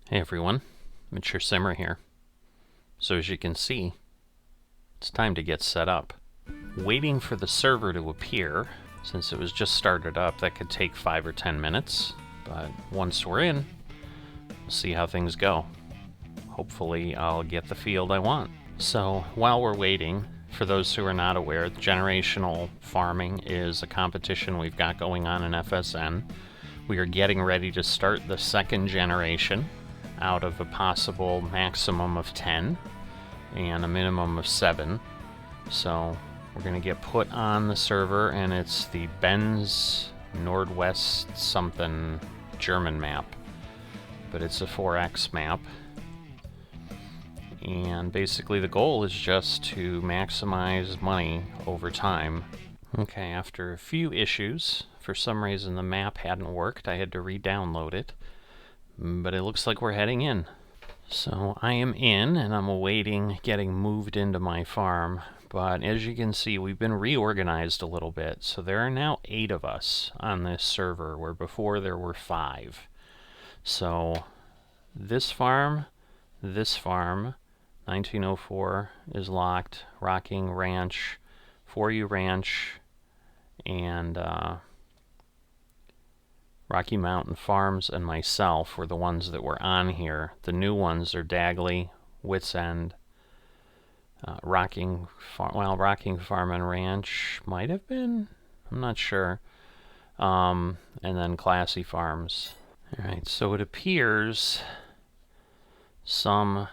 Hey everyone, Mature Simmer here. So as you can see, it's time to get set up. Waiting for the server to appear, since it was just started up, that could take 5 or 10 minutes. But once we're in, we'll see how things go. Hopefully I'll get the field I want. So while we're waiting, for those who are not aware, generational farming is a competition we've got going on in FSN. We are getting ready to start the second generation out of a possible maximum of 10 and a minimum of 7. So we're going to get put on the server, and it's the Benz Nordwest something German map. But it's a 4X map. And basically the goal is just to maximize money over time. Okay, after a few issues, for some reason the map hadn't worked. I had to re-download it. But it looks like we're heading in. So I am in, and I'm awaiting getting moved into my farm. But as you can see, we've been reorganized a little bit. So there are now 8 of us on this server, where before there were 5. So this farm, 1904 is locked, Rocking Ranch, For You Ranch, and Rocky Mountain Farms and myself were the ones that were on here. The new ones are Dagley, Wits End, Rocking Farm and Ranch might have been, I'm not sure, and then Classy Farms. Alright, so it appears some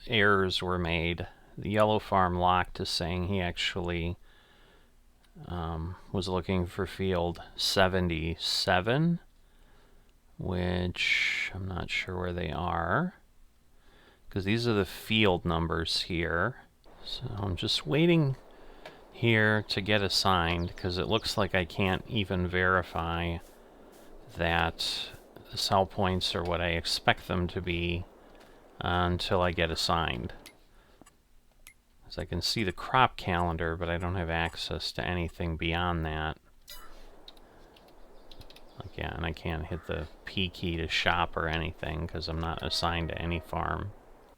errors were made. The Yellow Farm locked is saying he actually was looking for field 77, which I'm not sure where they are, because these are the field numbers here. So I'm just waiting here to get assigned, because it looks like I can't even verify that the cell points are what I expect them to be until I get assigned. I can see the crop calendar, but I don't have access to anything beyond that. Again, I can't hit the P key to shop or anything because I'm not assigned to any farm.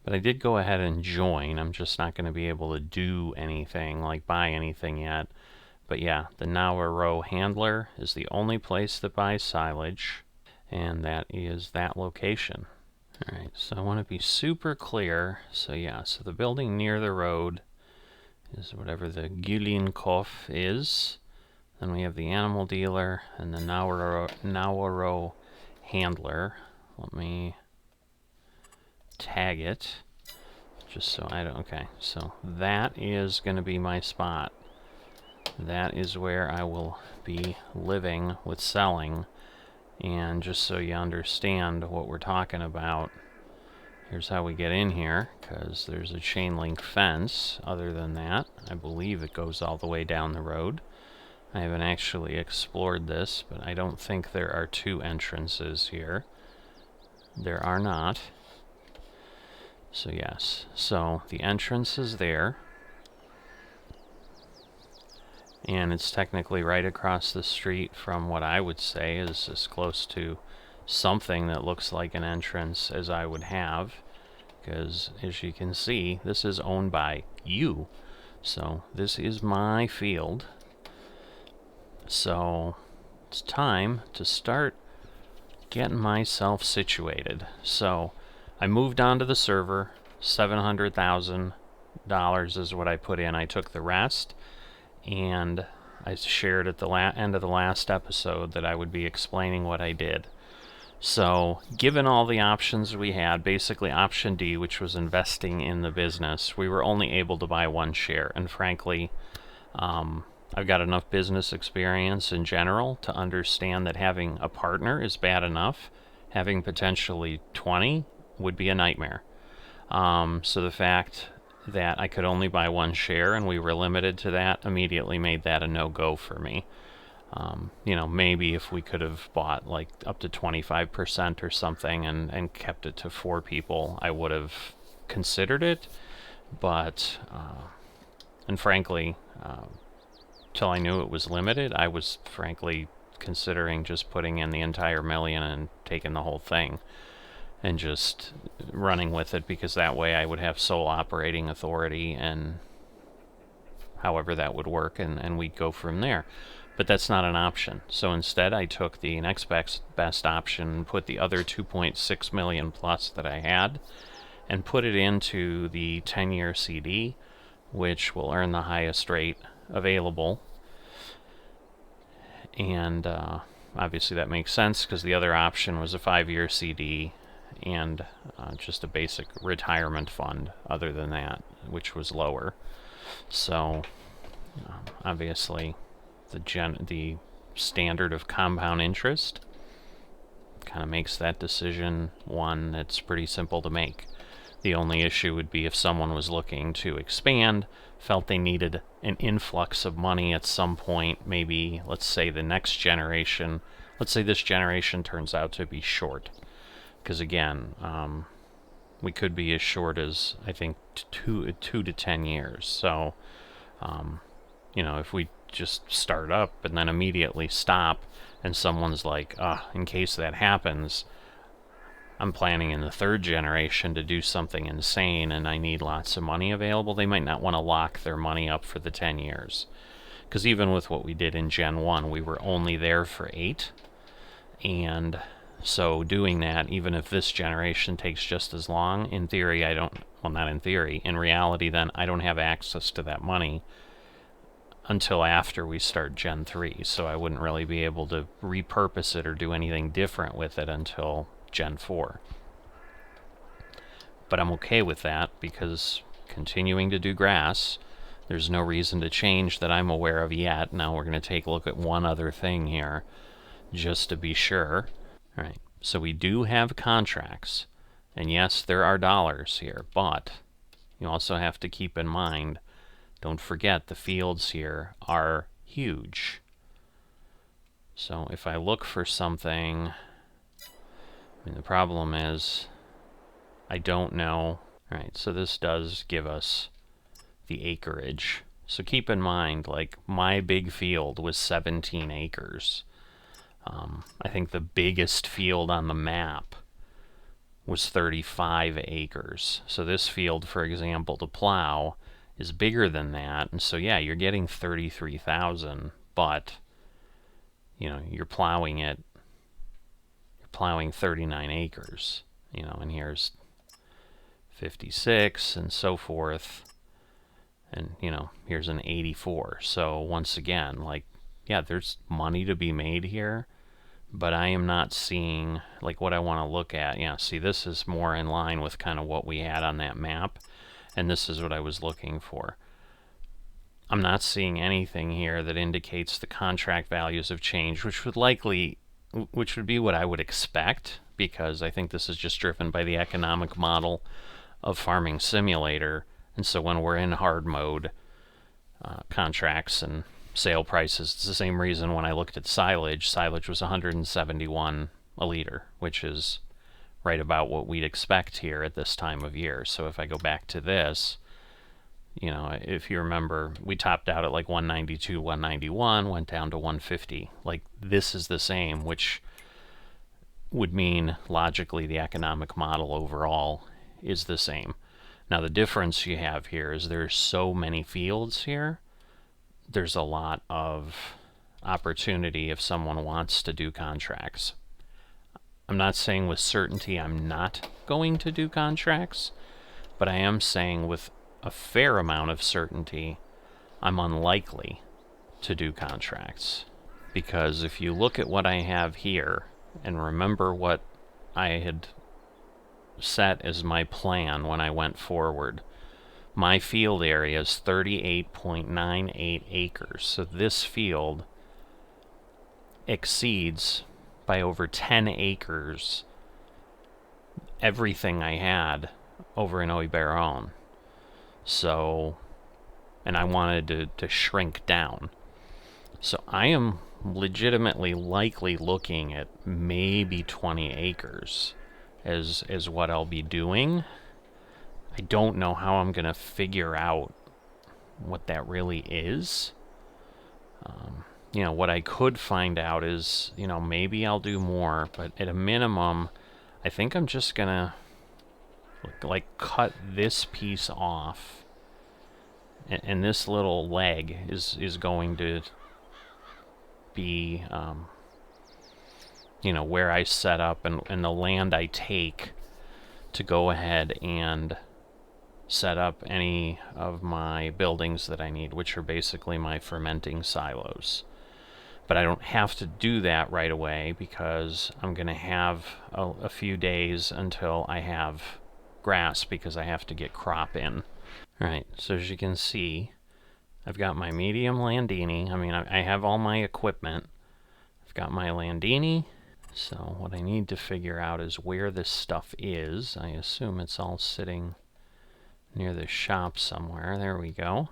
But I did go ahead and join. I'm just not going to be able to do anything, like buy anything yet. But yeah, the Now handler is the only place that buys silage, and that is that location. Alright, so I want to be super clear. So yeah, so the building near the road is whatever the Gülinkopf is. Then we have the animal dealer and the Nauero handler. Let me tag it just so I don't. Okay, so that is going to be my spot. That is where I will be living with selling. And just so you understand what we're talking about, here's how we get in here, because there's a chain link fence. Other than that, I believe it goes all the way down the road. I haven't actually explored this, but I don't think there are 2 entrances here. There are not. So yes, so the entrance is there. And it's technically right across the street from what I would say is as close to something that looks like an entrance as I would have, because as you can see, this is owned by you. So this is my field. So it's time to start getting myself situated. So I moved onto the server. $700,000 is what I put in. I took the rest, and I shared at the end of the last episode that I would be explaining what I did. So, given all the options we had, basically option D, which was investing in the business, we were only able to buy 1 share. And frankly, I've got enough business experience in general to understand that having a partner is bad enough. Having potentially 20 would be a nightmare. So the fact that I could only buy 1 share and we were limited to that immediately made that a no-go for me. You know, maybe if we could have bought like up to 25% or something and kept it to 4 people, I would have considered it. But, and frankly, till I knew it was limited, I was frankly considering just putting in the entire $1 million and taking the whole thing. and just running with it, because that way I would have sole operating authority, and however that would work, and we'd go from there. But that's not an option. So instead I took the next best option, put the other 2.6 million plus that I had, and put it into the 10-year CD, which will earn the highest rate available. And obviously that makes sense, because the other option was a 5-year CD and just a basic retirement fund other than that, which was lower. So obviously the standard of compound interest kind of makes that decision one that's pretty simple to make. The only issue would be if someone was looking to expand, felt they needed an influx of money at some point, maybe, let's say the next generation, let's say this generation turns out to be short. Because again, we could be as short as, I think, 2 to 10 years. So, you know, if we just start up and then immediately stop, and someone's like, in case that happens, I'm planning in the 3rd generation to do something insane and I need lots of money available, they might not want to lock their money up for the 10 years. Because even with what we did in Gen 1, we were only there for 8. And so doing that, even if this generation takes just as long, in theory I don't, well, not in theory, in reality then I don't have access to that money until after we start Gen 3. So I wouldn't really be able to repurpose it or do anything different with it until Gen 4. But I'm okay with that, because continuing to do grass, there's no reason to change that I'm aware of yet. Now we're going to take a look at one other thing here, just to be sure. All right, so we do have contracts, and yes, there are dollars here, but you also have to keep in mind, don't forget the fields here are huge. So if I look for something, I mean, the problem is I don't know. All right, so this does give us the acreage. So keep in mind, like, my big field was 17 acres. I think the biggest field on the map was 35 acres. So this field, for example, to plow is bigger than that. And so, yeah, you're getting 33,000, but, you know, you're plowing 39 acres, you know, and here's 56 and so forth. And, you know, here's an 84. So once again, like, yeah, there's money to be made here, but I am not seeing, like, what I want to look at. Yeah, see, this is more in line with kind of what we had on that map, and this is what I was looking for. I'm not seeing anything here that indicates the contract values have changed, which would be what I would expect, because I think this is just driven by the economic model of Farming Simulator. And so when we're in hard mode, contracts and sale prices, it's the same reason when I looked at silage was 171 a liter, which is right about what we'd expect here at this time of year. So if I go back to this, you know, if you remember, we topped out at like 192, 191, went down to 150. Like, this is the same, which would mean logically the economic model overall is the same. Now the difference you have here is there's so many fields here. There's a lot of opportunity if someone wants to do contracts. I'm not saying with certainty I'm not going to do contracts, but I am saying with a fair amount of certainty I'm unlikely to do contracts. Because if you look at what I have here and remember what I had set as my plan when I went forward, my field area is 38.98 acres. So this field exceeds by over 10 acres everything I had over in Oiberon. So, and I wanted to shrink down. So I am legitimately likely looking at maybe 20 acres as what I'll be doing. I don't know how I'm going to figure out what that really is. You know, what I could find out is, you know, maybe I'll do more, but at a minimum, I think I'm just gonna like cut this piece off, and this little leg is going to be you know, where I set up and the land I take to go ahead and set up any of my buildings that I need, which are basically my fermenting silos. But I don't have to do that right away because I'm going to have a few days until I have grass, because I have to get crop in. Alright, so as you can see, I've got my medium Landini. I mean, I have all my equipment. I've got my Landini. So what I need to figure out is where this stuff is. I assume it's all sitting near the shop somewhere. There we go.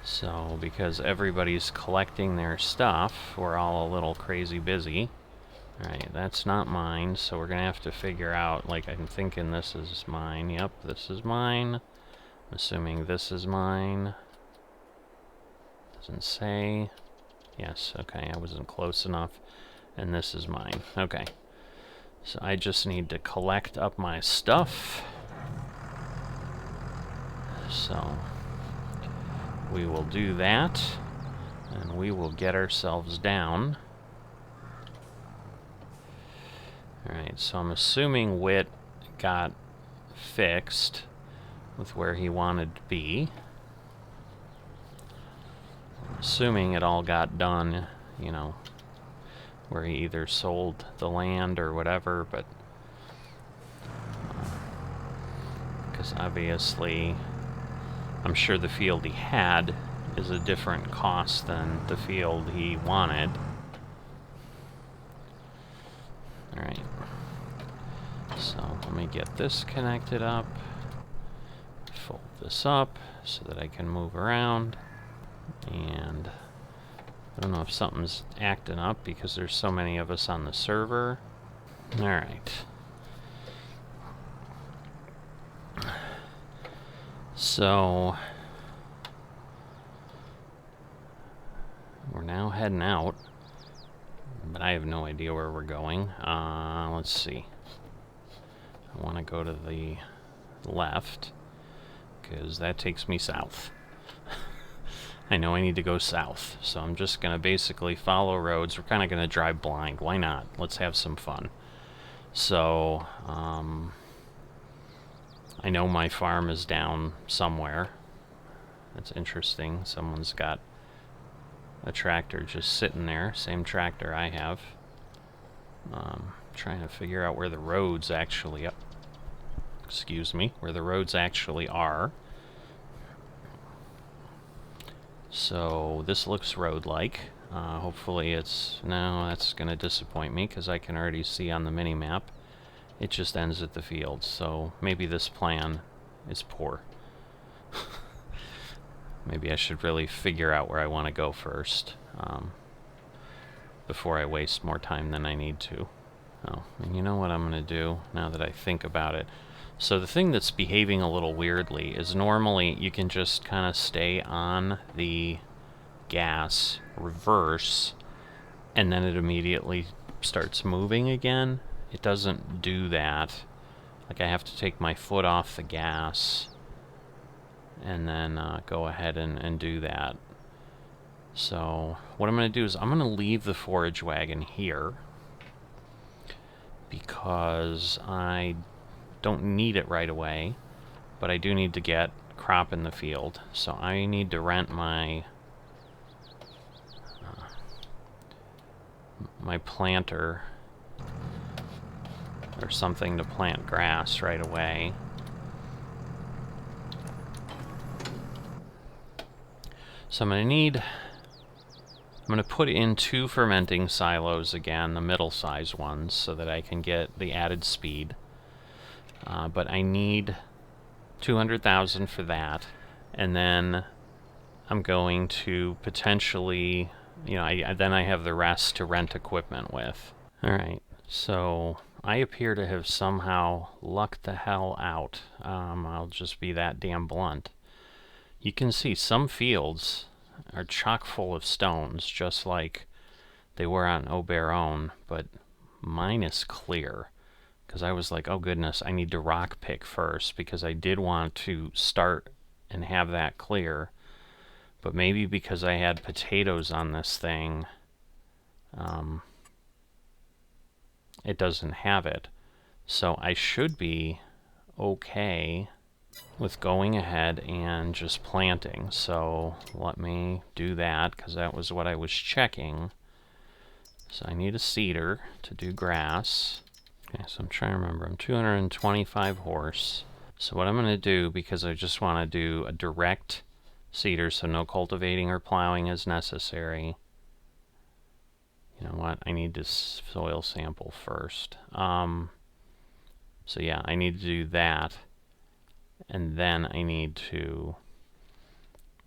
So because everybody's collecting their stuff, we're all a little crazy busy. Alright, that's not mine, so we're gonna have to figure out, like, I'm thinking this is mine. Yep, this is mine. I'm assuming this is mine. Doesn't say. Yes, okay, I wasn't close enough. And this is mine. Okay. So I just need to collect up my stuff. So we will do that, and we will get ourselves down. Alright, so I'm assuming Wit got fixed with where he wanted to be. I'm assuming it all got done, you know, where he either sold the land or whatever, but because obviously I'm sure the field he had is a different cost than the field he wanted. Alright, so let me get this connected up, fold this up so that I can move around, and I don't know if something's acting up because there's so many of us on the server. Alright. So we're now heading out, but I have no idea where we're going. Let's see. I want to go to the left because that takes me south. I know I need to go south, so I'm just going to basically follow roads. We're kind of going to drive blind. Why not? Let's have some fun. So, I know my farm is down somewhere. That's interesting. Someone's got a tractor just sitting there. Same tractor I have. Trying to figure out where the roads actually are. Excuse me, where the roads actually are. So this looks road-like. Hopefully it's... No, that's going to disappoint me because I can already see on the mini-map it just ends at the field. So maybe this plan is poor. Maybe I should really figure out where I want to go first before I waste more time than I need to. Oh, and you know what I'm going to do now that I think about it? So the thing that's behaving a little weirdly is normally you can just kind of stay on the gas, reverse, and then it immediately starts moving again. It doesn't do that. Like I have to take my foot off the gas and then go ahead and do that. So what I'm going to do is I'm going to leave the forage wagon here because I don't need it right away, but I do need to get crop in the field. So I need to rent my my planter or something to plant grass right away. So I'm going to put in 2 fermenting silos again, the middle-sized ones, so that I can get the added speed. But I need 200,000 for that, and then I'm going to potentially, you know, then I have the rest to rent equipment with. Alright, so I appear to have somehow lucked the hell out. I'll just be that damn blunt. You can see some fields are chock full of stones, just like they were on Oberon, but mine is clear. because I was like, oh goodness, I need to rock pick first, because I did want to start and have that clear. But maybe because I had potatoes on this thing, it doesn't have it. So I should be okay with going ahead and just planting. So let me do that, because that was what I was checking. So I need a seeder to do grass. Okay, so I'm trying to remember, I'm 225 horse. So what I'm going to do, because I just want to do a direct seeder, so no cultivating or plowing is necessary. You know what, I need to soil sample first. So yeah, I need to do that, and then I need to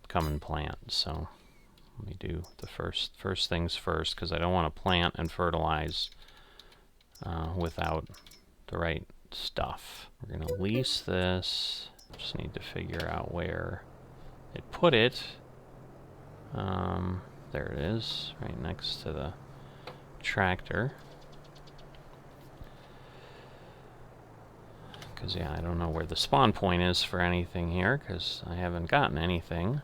come and plant. So let me do the first things first, because I don't want to plant and fertilize without the right stuff. We're going to lease this. Just need to figure out where it put it. There it is, right next to the tractor. Because, yeah, I don't know where the spawn point is for anything here, because I haven't gotten anything.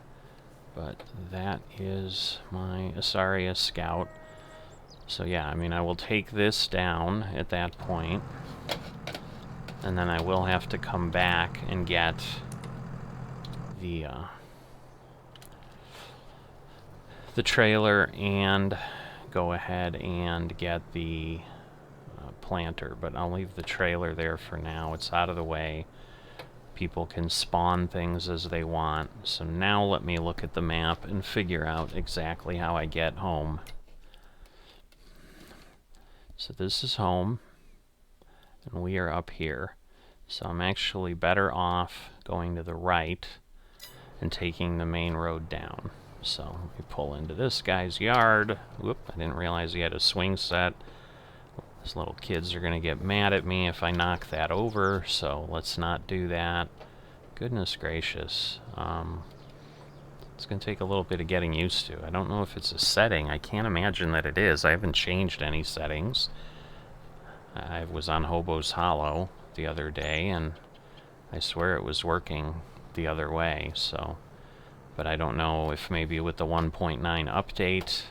But that is my Asaria Scout. So, yeah, I mean, I will take this down at that point. And then I will have to come back and get the trailer and go ahead and get the planter, but I'll leave the trailer there for now. It's out of the way. People can spawn things as they want. So now let me look at the map and figure out exactly how I get home. So this is home, and we are up here. So I'm actually better off going to the right and taking the main road down. So we pull into this guy's yard. Whoop, I didn't realize he had a swing set. These little kids are going to get mad at me if I knock that over, so let's not do that. Goodness gracious. It's going to take a little bit of getting used to. I don't know if it's a setting. I can't imagine that it is. I haven't changed any settings. I was on Hobo's Hollow the other day, and I swear it was working the other way, so... But I don't know if maybe with the 1.9 update,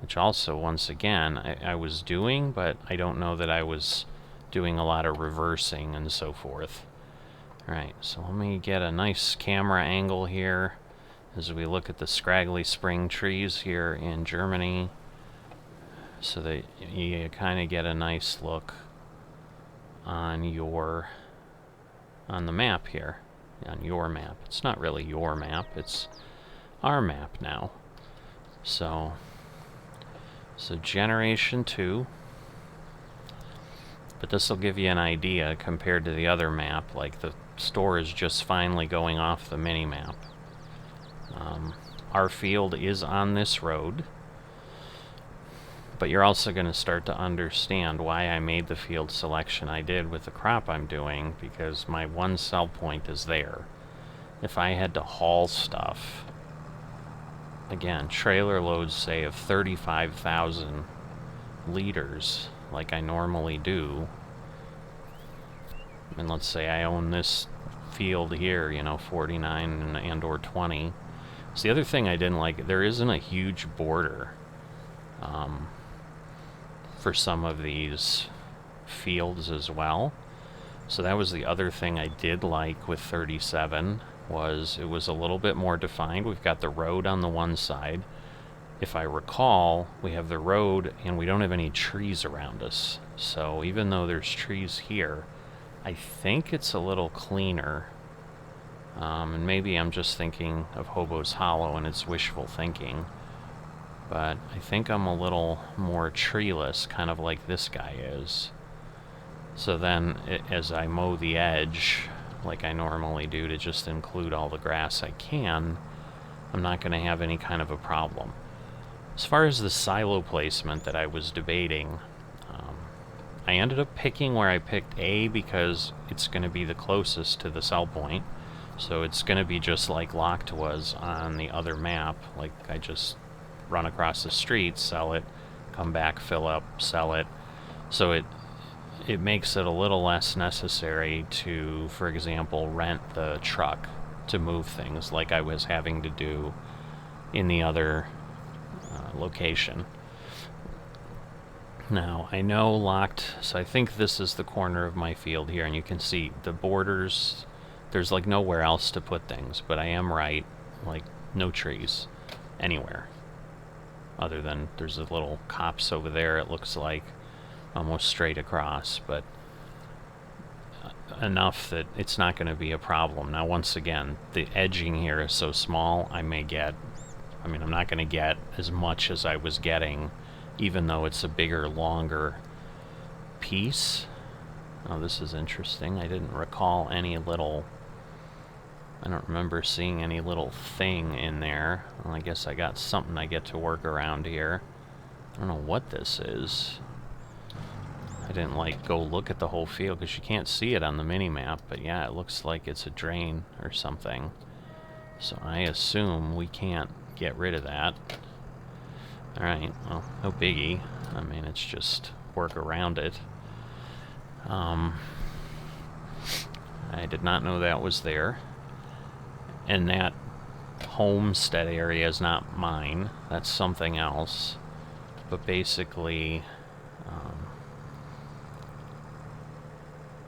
which also, once again, I was doing, but I don't know that I was doing a lot of reversing and so forth. Alright, so let me get a nice camera angle here as we look at the scraggly spring trees here in Germany, so that you kind of get a nice look on the map here. On your map. It's not really your map, it's our map now. So generation 2. But this will give you an idea compared to the other map. Like, the store is just finally going off the mini-map. Our field is on this road. But you're also going to start to understand why I made the field selection I did with the crop I'm doing, because my one sell point is there. If I had to haul stuff, again, trailer loads, say, of 35,000 liters, like I normally do, and let's say I own this field here, you know, 49 and or 20. So the other thing I didn't like, there isn't a huge border for some of these fields as well. So that was the other thing I did like with 37, was it was a little bit more defined. We've got the road on the one side. If I recall, we have the road and we don't have any trees around us. So even though there's trees here, I think it's a little cleaner. And maybe I'm just thinking of Hobo's Hollow and it's wishful thinking. But I think I'm a little more treeless, kind of like this guy is. So then, as I mow the edge, like I normally do, to just include all the grass I can, I'm not going to have any kind of a problem. As far as the silo placement that I was debating, I ended up picking where I picked A because it's going to be the closest to the sell point. So it's going to be just like Locked was on the other map. Like, I just run across the street, sell it, come back, fill up, sell it. So it it makes it a little less necessary to, for example, rent the truck to move things like I was having to do in the other location. Now, I know locked, so I think this is the corner of my field here, and you can see the borders, there's like nowhere else to put things, but I am right, like no trees anywhere. Other than there's a little copse over there, it looks like, almost straight across, but enough that it's not going to be a problem. Now, once again, the edging here is so small, I'm not going to get as much as I was getting, even though it's a bigger, longer piece. Oh, this is interesting. I didn't recall any little... I don't remember seeing any little thing in there. Well, I guess I got something I get to work around here. I don't know what this is. I didn't, like, go look at the whole field because you can't see it on the mini-map, but yeah, it looks like it's a drain or something. So I assume we can't get rid of that. Alright, well, no biggie. I mean, it's just work around it. I did not know that was there. And that homestead area is not mine. That's something else. But basically,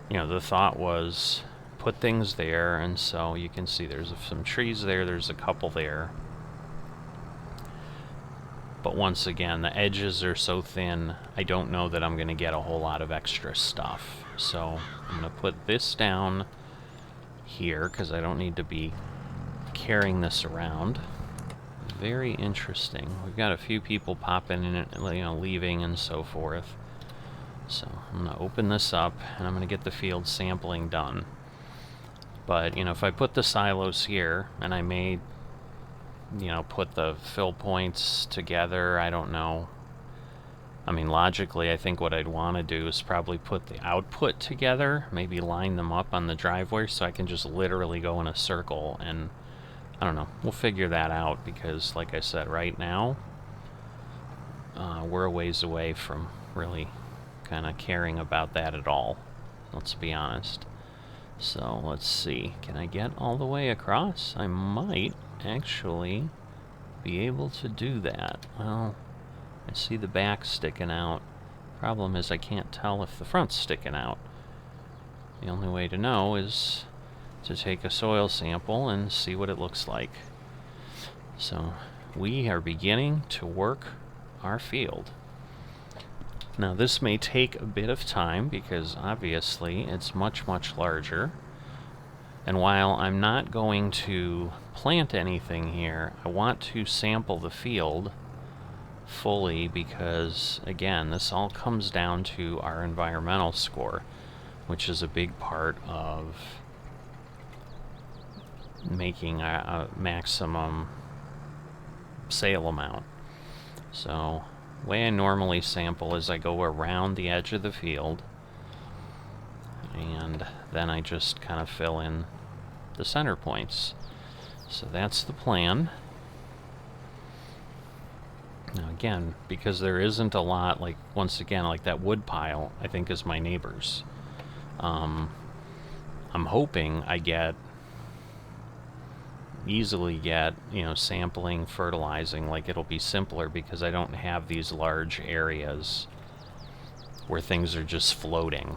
you know, the thought was put things there, and so you can see there's some trees there, there's a couple there. But once again, the edges are so thin, I don't know that I'm going to get a whole lot of extra stuff. So I'm going to put this down here, because I don't need to be carrying this around. Very interesting. We've got a few people popping in, you know, leaving and so forth. So I'm going to open this up, and I'm going to get the field sampling done. But, you know, if I put the silos here, and I may, you know, put the fill points together, I don't know. I mean, logically, I think what I'd want to do is probably put the output together, maybe line them up on the driveway so I can just literally go in a circle, and I don't know. We'll figure that out because, like I said, right now, we're a ways away from really kind of caring about that at all. Let's be honest. So, let's see. Can I get all the way across? I might actually be able to do that. Well, I see the back sticking out. Problem is I can't tell if the front's sticking out. The only way to know is to take a soil sample and see what it looks like. So we are beginning to work our field. Now this may take a bit of time because obviously it's much, much larger. And while I'm not going to plant anything here, I want to sample the field fully because, again, this all comes down to our environmental score, which is a big part of making a maximum sale amount. So the way I normally sample is I go around the edge of the field and then I just kind of fill in the center points. So that's the plan. Now again, because there isn't a lot, like, once again, like that wood pile I think is my neighbor's. I'm hoping I easily get, you know, sampling, fertilizing, like it'll be simpler because I don't have these large areas where things are just floating.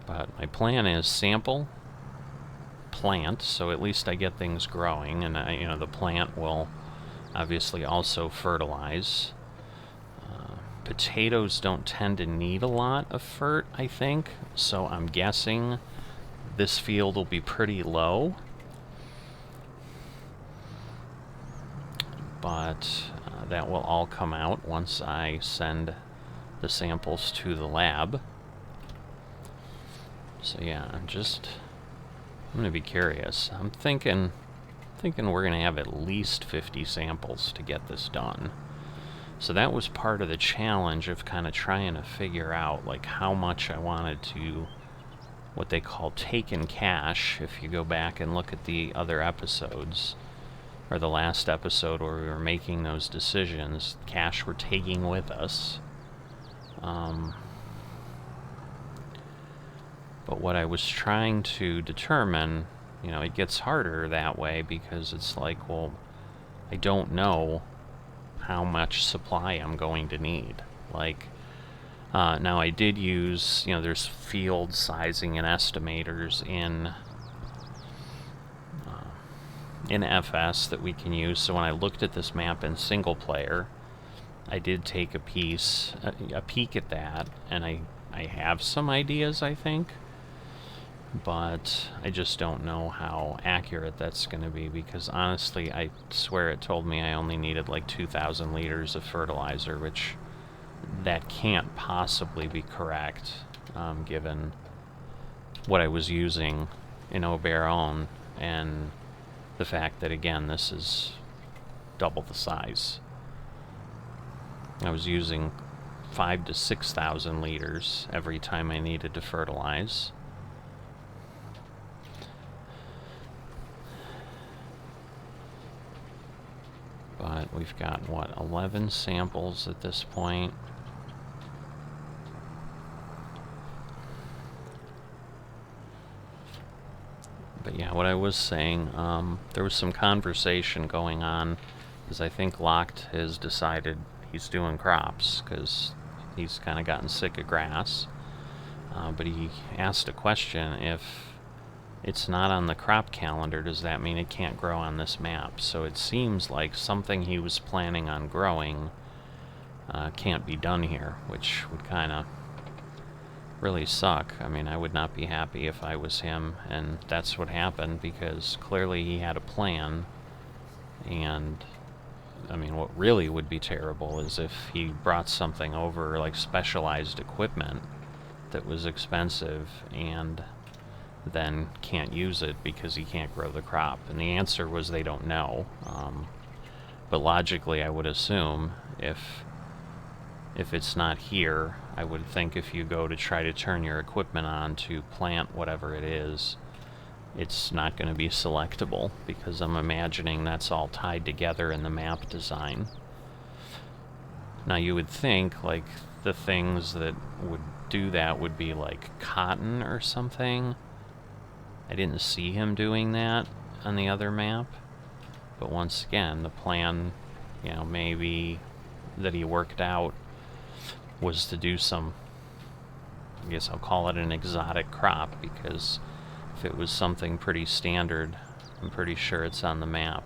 But my plan is sample, plant, so at least I get things growing, and you know, the plant will obviously also fertilize. Potatoes don't tend to need a lot of fert, I think, so I'm guessing this field will be pretty low. But that will all come out once I send the samples to the lab. So yeah, I'm gonna be curious. I'm thinking we're gonna have at least 50 samples to get this done. So that was part of the challenge of kind of trying to figure out like how much I wanted to, what they call take in cash. If you go back and look at the other episodes, or the last episode where we were making those decisions, cash we're taking with us. But what I was trying to determine, you know, it gets harder that way because it's like, well, I don't know how much supply I'm going to need. Like, now I did use, you know, there's field sizing and estimators in FS that we can use. So when I looked at this map in single player, I did take a peek at that, and I have some ideas, I think, but I just don't know how accurate that's going to be, because honestly, I swear it told me I only needed like 2,000 liters of fertilizer, which that can't possibly be correct, given what I was using in Oberon, and the fact that, again, this is double the size. I was using 5,000 to 6,000 liters every time I needed to fertilize. But we've got, what, 11 samples at this point. But yeah, what I was saying, there was some conversation going on, because I think Locked has decided he's doing crops, because he's kind of gotten sick of grass. But he asked a question: if it's not on the crop calendar, does that mean it can't grow on this map? So it seems like something he was planning on growing can't be done here, which would kind of really suck. I mean, I would not be happy if I was him, and that's what happened, because clearly he had a plan. And I mean, what really would be terrible is if he brought something over, like specialized equipment that was expensive, and then can't use it because he can't grow the crop. And the answer was they don't know. But logically, I would assume if it's not here, I would think if you go to try to turn your equipment on to plant whatever it is, it's not going to be selectable, because I'm imagining that's all tied together in the map design. Now you would think, like, the things that would do that would be like cotton or something. I didn't see him doing that on the other map, but once again, the plan, you know, maybe that he worked out was to do some, I guess I'll call it an exotic crop, because if it was something pretty standard, I'm pretty sure it's on the map.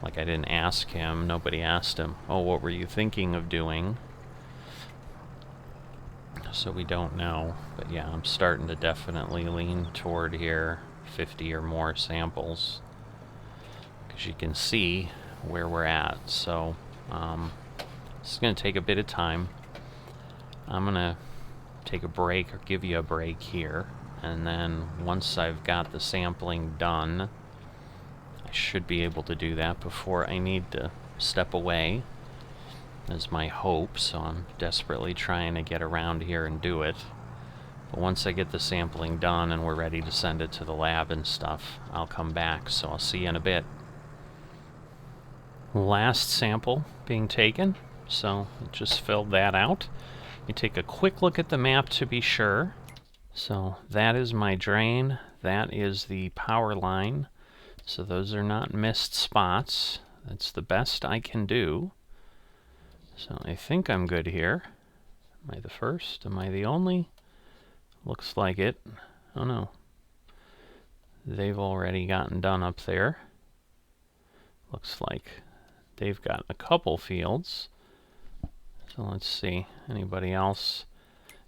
Like, I didn't ask him, nobody asked him, oh, what were you thinking of doing? So we don't know. But yeah, I'm starting to definitely lean toward here 50 or more samples, because you can see where we're at. So this is going to take a bit of time. I'm going to take a break, or give you a break here, and then once I've got the sampling done, I should be able to do that before I need to step away, is my hope. So I'm desperately trying to get around here and do it. But once I get the sampling done and we're ready to send it to the lab and stuff, I'll come back. So I'll see you in a bit. Last sample being taken, so just filled that out. You take a quick look at the map to be sure. So that is my drain, that is the power line, so those are not missed spots. That's the best I can do. So I think I'm good here. Am I the first? Am I the only? Looks like it. Oh no. They've already gotten done up there. Looks like they've got a couple fields. So let's see. Anybody else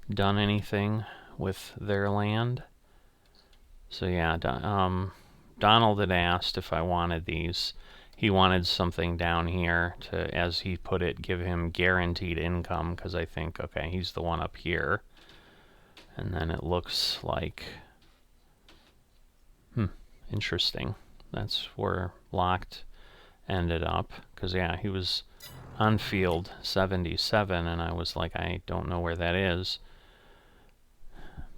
done anything with their land? So yeah, Donald had asked if I wanted these. He wanted something down here to, as he put it, give him guaranteed income, because I think, okay, he's the one up here. And then it looks like, interesting. That's where Locked ended up, because yeah, he was on field 77, and I was like, I don't know where that is.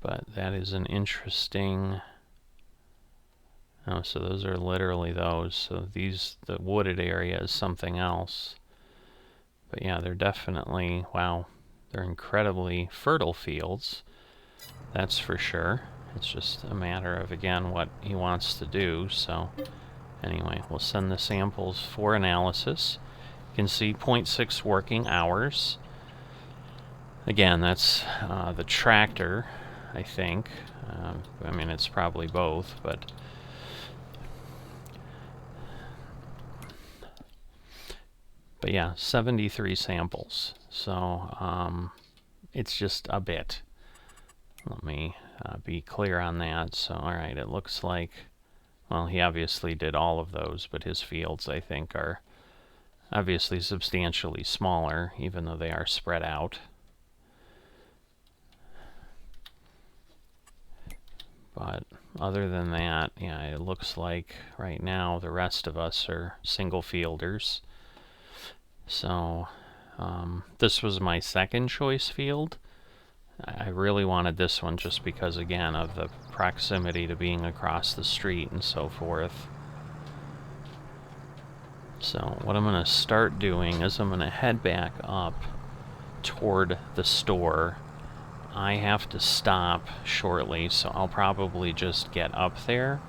But that is an interesting... Oh, so those are literally those. So these, the wooded area is something else. But yeah, they're definitely, wow, They're incredibly fertile fields, that's for sure. It's just a matter of, again, what he wants to do. So anyway, we'll send the samples for analysis. You can see 0.6 working hours. Again, that's the tractor, I think. I mean, it's probably both, but yeah, 73 samples. So it's just a bit. Let me be clear on that. So, all right, it looks like, well, he obviously did all of those, but his fields, I think, are obviously substantially smaller, even though they are spread out. But other than that, yeah, it looks like right now the rest of us are single fielders. So this was my second choice field. I really wanted this one just because, again, of the proximity to being across the street and so forth. So what I'm going to start doing is I'm going to head back up toward the store. I have to stop shortly, so I'll probably just get up there,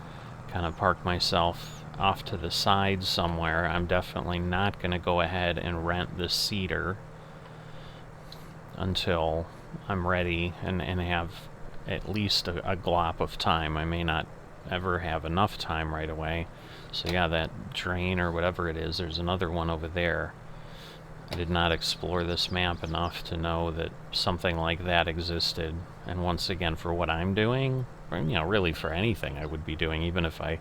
kind of park myself off to the side somewhere. I'm definitely not going to go ahead and rent the Cedar until I'm ready and have at least a glop of time. I may not ever have enough time right away. So yeah, that drain or whatever it is, there's another one over there. I did not explore this map enough to know that something like that existed. And once again, for what I'm doing, or, you know, really for anything I would be doing, even if I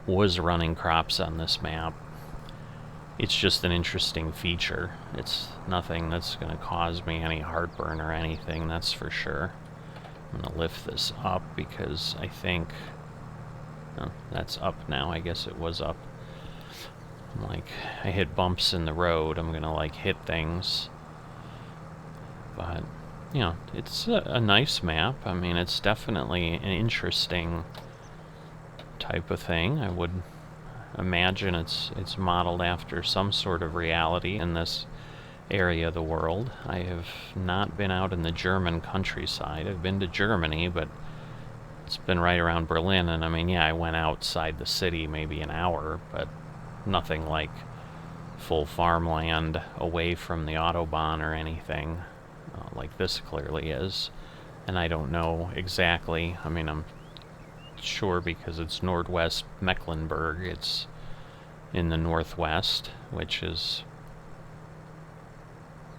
was running crops on this map, it's just an interesting feature. It's nothing that's going to cause me any heartburn or anything, that's for sure. I'm going to lift this up because I think... Oh, that's up now. I guess it was up. Like, I hit bumps in the road, I'm gonna like hit things. But, you know, it's a nice map. I mean, it's definitely an interesting type of thing. I would imagine it's modeled after some sort of reality in this area of the world. I have not been out in the German countryside. I've been to Germany, but it's been right around Berlin, and I mean, yeah, I went outside the city maybe an hour, but nothing like full farmland away from the Autobahn or anything like this clearly is. And I don't know exactly, I mean, I'm sure because it's Nordwest Mecklenburg, it's in the northwest, which is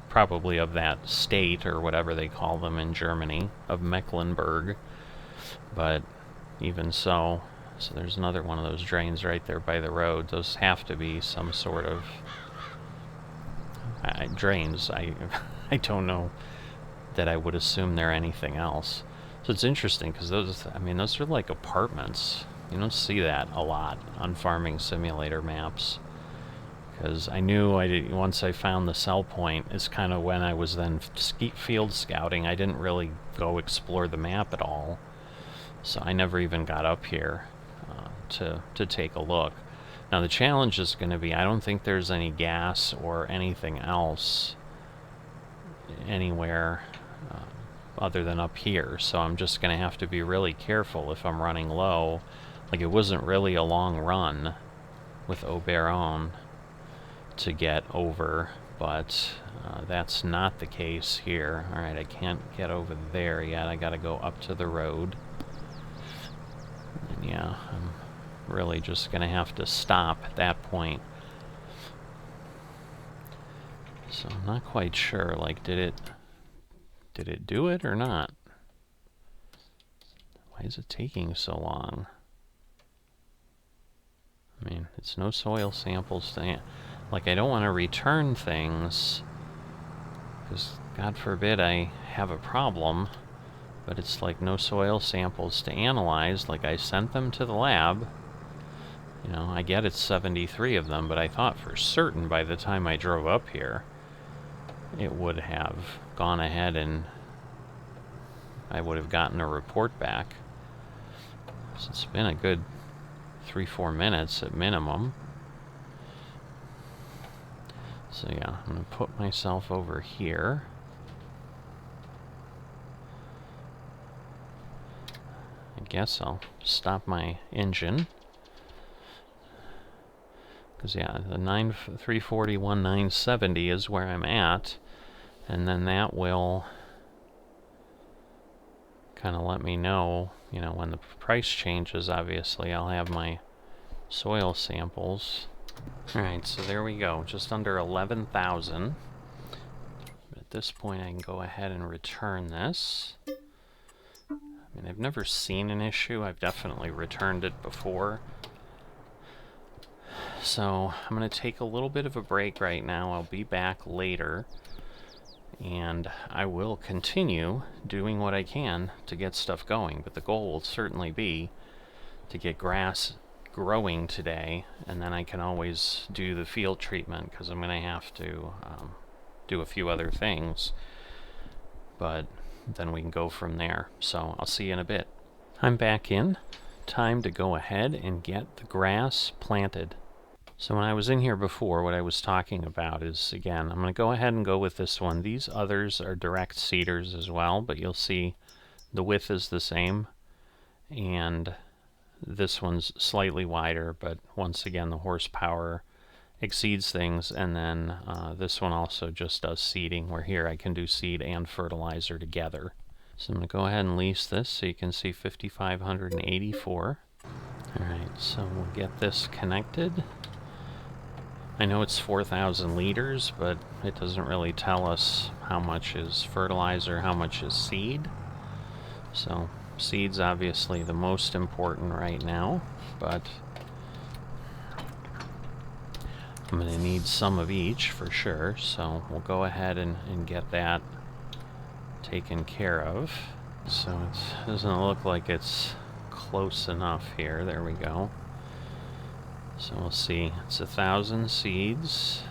probably of that state or whatever they call them in Germany, of Mecklenburg. But even so, there's another one of those drains right there by the road. Those have to be some sort of drains. I don't know that I would assume they're anything else. So it's interesting because those, I mean, those are like apartments. You don't see that a lot on Farming Simulator maps. Because I knew once I found the sell point, is kind of when I was then field scouting. I didn't really go explore the map at all. So I never even got up here to take a look. Now the challenge is going to be, I don't think there's any gas or anything else anywhere other than up here, so I'm just going to have to be really careful if I'm running low. Like, it wasn't really a long run with Oberon to get over, but that's not the case here. Alright, I can't get over there yet. I gotta go up to the road. And yeah, I'm really just gonna have to stop at that point. So I'm not quite sure, like, did it do it or not? Why is it taking so long? I mean, it's no soil samples to... Like, I don't want to return things, because God forbid I have a problem, but it's like no soil samples to analyze. Like, I sent them to the lab. You know, I get it's 73 of them, but I thought for certain by the time I drove up here, it would have gone ahead and I would have gotten a report back. So it's been a good 3-4 minutes at minimum. So yeah, I'm going to put myself over here. guess I'll stop my engine. Because, yeah, the 341, 970 is where I'm at. And then that will kind of let me know, you know, when the price changes. Obviously, I'll have my soil samples. Alright, so there we go. Just under 11,000. At this point, I can go ahead and return this. I mean, I've never seen an issue. I've definitely returned it before. So I'm going to take a little bit of a break right now. I'll be back later, and I will continue doing what I can to get stuff going. But the goal will certainly be to get grass growing today, and then I can always do the field treatment, because I'm going to have to do a few other things. But then we can go from there. So I'll see you in a bit. I'm back in. Time to go ahead and get the grass planted. So when I was in here before, what I was talking about is, again, I'm going to go ahead and go with this one. These others are direct seeders as well, but you'll see the width is the same, and this one's slightly wider, but once again the horsepower exceeds things. And then this one also just does seeding, where here I can do seed and fertilizer together. So I'm going to go ahead and lease this so you can see 5,584. Alright, so we'll get this connected. I know it's 4,000 liters, but it doesn't really tell us how much is fertilizer, how much is seed. So seed's obviously the most important right now, but I'm going to need some of each for sure, so we'll go ahead and get that taken care of. So it doesn't look like it's close enough here. There we go. So we'll see. It's 1,000 seeds.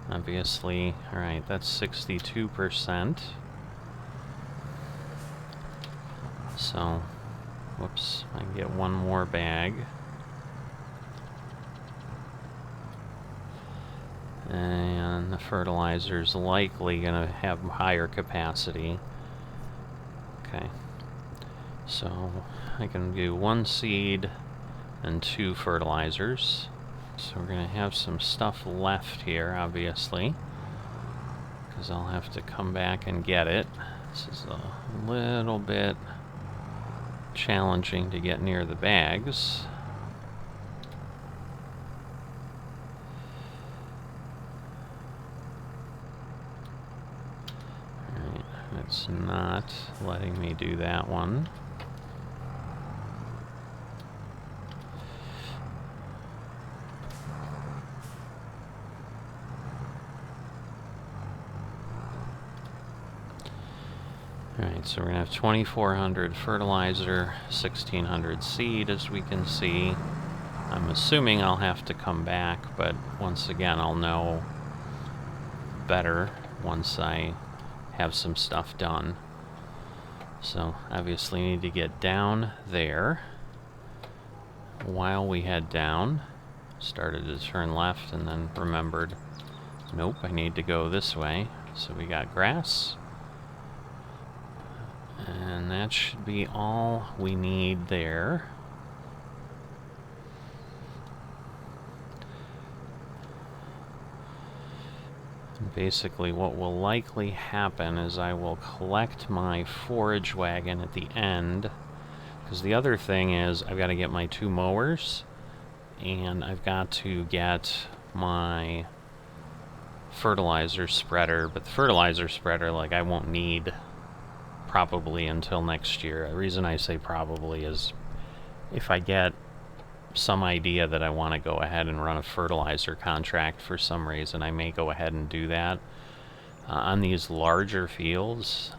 Obviously, alright, that's 62%. So, whoops, I can get one more bag. And the fertilizer's likely going to have higher capacity. Okay. So, I can do 1 seed and 2 fertilizers. So we're going to have some stuff left here, obviously, because I'll have to come back and get it. This is a little bit challenging to get near the bags. Alright, it's not letting me do that one. Alright, so we're going to have 2,400 fertilizer, 1,600 seed, as we can see. I'm assuming I'll have to come back, but once again, I'll know better once I have some stuff done. So, obviously need to get down there. While we head down, started to turn left and then remembered, nope, I need to go this way. So we got grass. And that should be all we need there. And basically what will likely happen is I will collect my forage wagon at the end, because the other thing is I've got to get my 2 mowers, and I've got to get my fertilizer spreader, but the fertilizer spreader, like, I won't need probably until next year. The reason I say probably is if I get some idea that I want to go ahead and run a fertilizer contract for some reason, I may go ahead and do that. On these larger fields,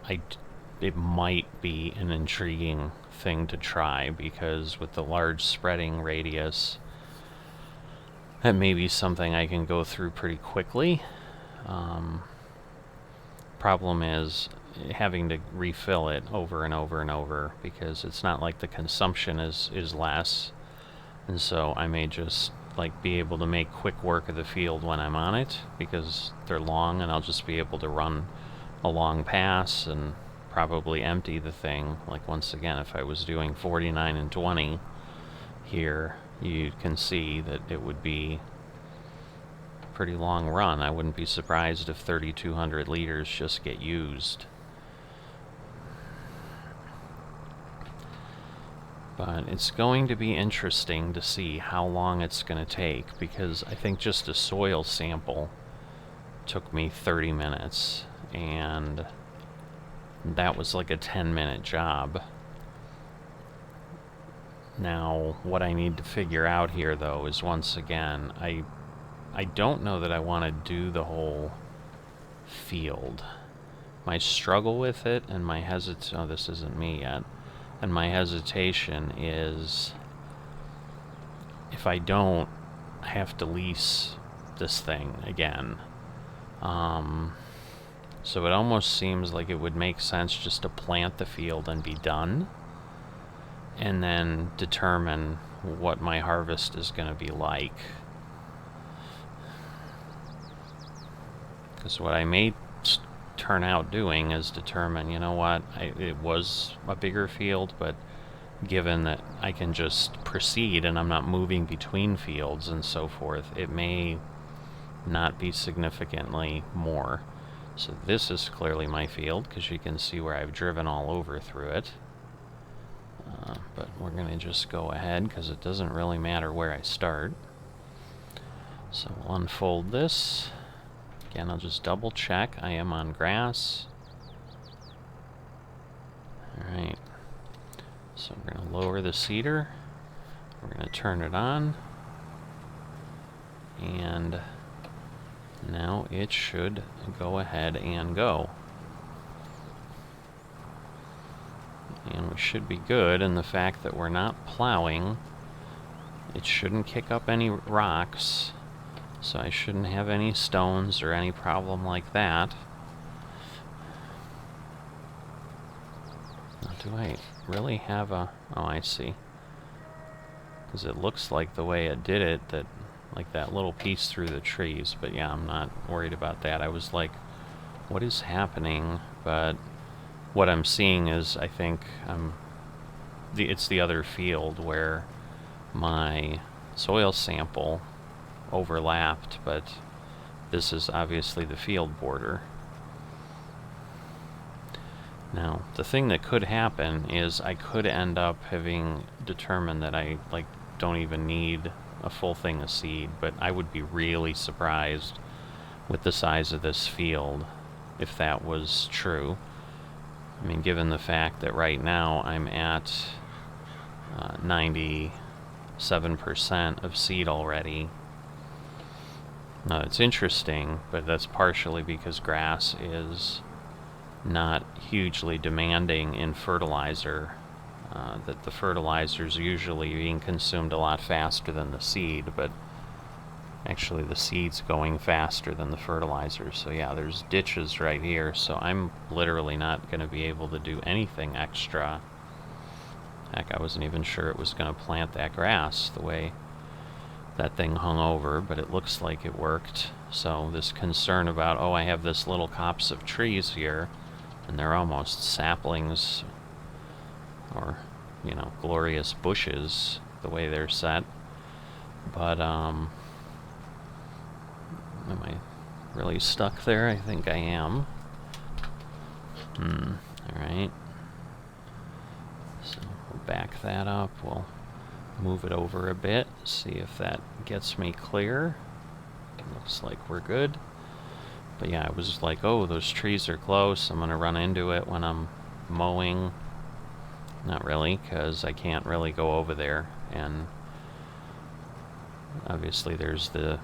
it might be an intriguing thing to try, because with the large spreading radius, that may be something I can go through pretty quickly. Problem is having to refill it over and over and over, because it's not like the consumption is less, and so I may just like be able to make quick work of the field when I'm on it, because they're long and I'll just be able to run a long pass and probably empty the thing. Like, once again, if I was doing 49 and 20 here, you can see that it would be a pretty long run. I wouldn't be surprised if 3,200 liters just get used. But it's going to be interesting to see how long it's going to take, because I think just a soil sample took me 30 minutes, and that was like a 10-minute job. Now, what I need to figure out here, though, is, once again, I don't know that I want to do the whole field. My struggle with it and my oh, this isn't me yet. And my hesitation is, if I don't, I have to lease this thing again. So it almost seems like it would make sense just to plant the field and be done, and then determine what my harvest is going to be like. Because what I may turn out doing is determine, you know what, it was a bigger field, but given that I can just proceed and I'm not moving between fields and so forth, it may not be significantly more. So this is clearly my field, because you can see where I've driven all over through it. But we're going to just go ahead, because it doesn't really matter where I start. So we'll unfold this. Again, I'll just double check I am on grass. Alright, so we're going to lower the seeder. We're going to turn it on. And now it should go ahead and go. And we should be good, and the fact that we're not plowing, it shouldn't kick up any rocks. So I shouldn't have any stones or any problem like that. Now, do I really have a... Oh, I see. Because it looks like the way it did it, that like that little piece through the trees. But yeah, I'm not worried about that. I was like, what is happening? But what I'm seeing is, I think it's the other field where my soil sample overlapped, but this is obviously the field border. Now, the thing that could happen is I could end up having determined that I don't even need a full thing of seed, but I would be really surprised with the size of this field if that was true. I mean, given the fact that right now I'm at 97% of seed already. Now, it's interesting, but that's partially because grass is not hugely demanding in fertilizer, that the fertilizer is usually being consumed a lot faster than the seed, but actually the seed's going faster than the fertilizer. So yeah, there's ditches right here, so I'm literally not going to be able to do anything extra. Heck, I wasn't even sure it was going to plant that grass the way that thing hung over, but it looks like it worked. So this concern about, oh, I have this little copse of trees here, and they're almost saplings, or, you know, glorious bushes, the way they're set. But, am I really stuck there? I think I am. Alright. So we'll back that up. We'll move it over a bit, see if that gets me clear. Looks like we're good. But yeah, I was like, oh, those trees are close, I'm gonna run into it when I'm mowing. Not really, because I can't really go over there, and obviously there's the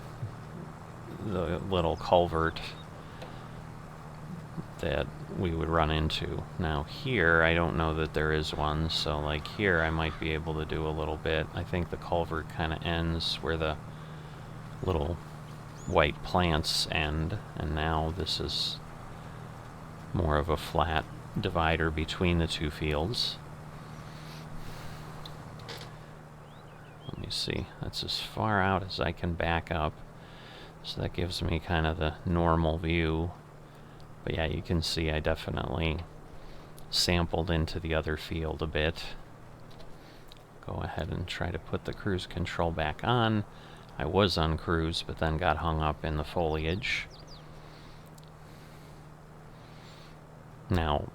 little culvert that we would run into. Now here, I don't know that there is one, so like here I might be able to do a little bit. I think the culvert kind of ends where the little white plants end, and now this is more of a flat divider between the two fields. Let me see, that's as far out as I can back up, so that gives me kind of the normal view. But yeah, you can see I definitely sampled into the other field a bit. Go ahead and try to put the cruise control back on. I was on cruise, but then got hung up in the foliage. Now,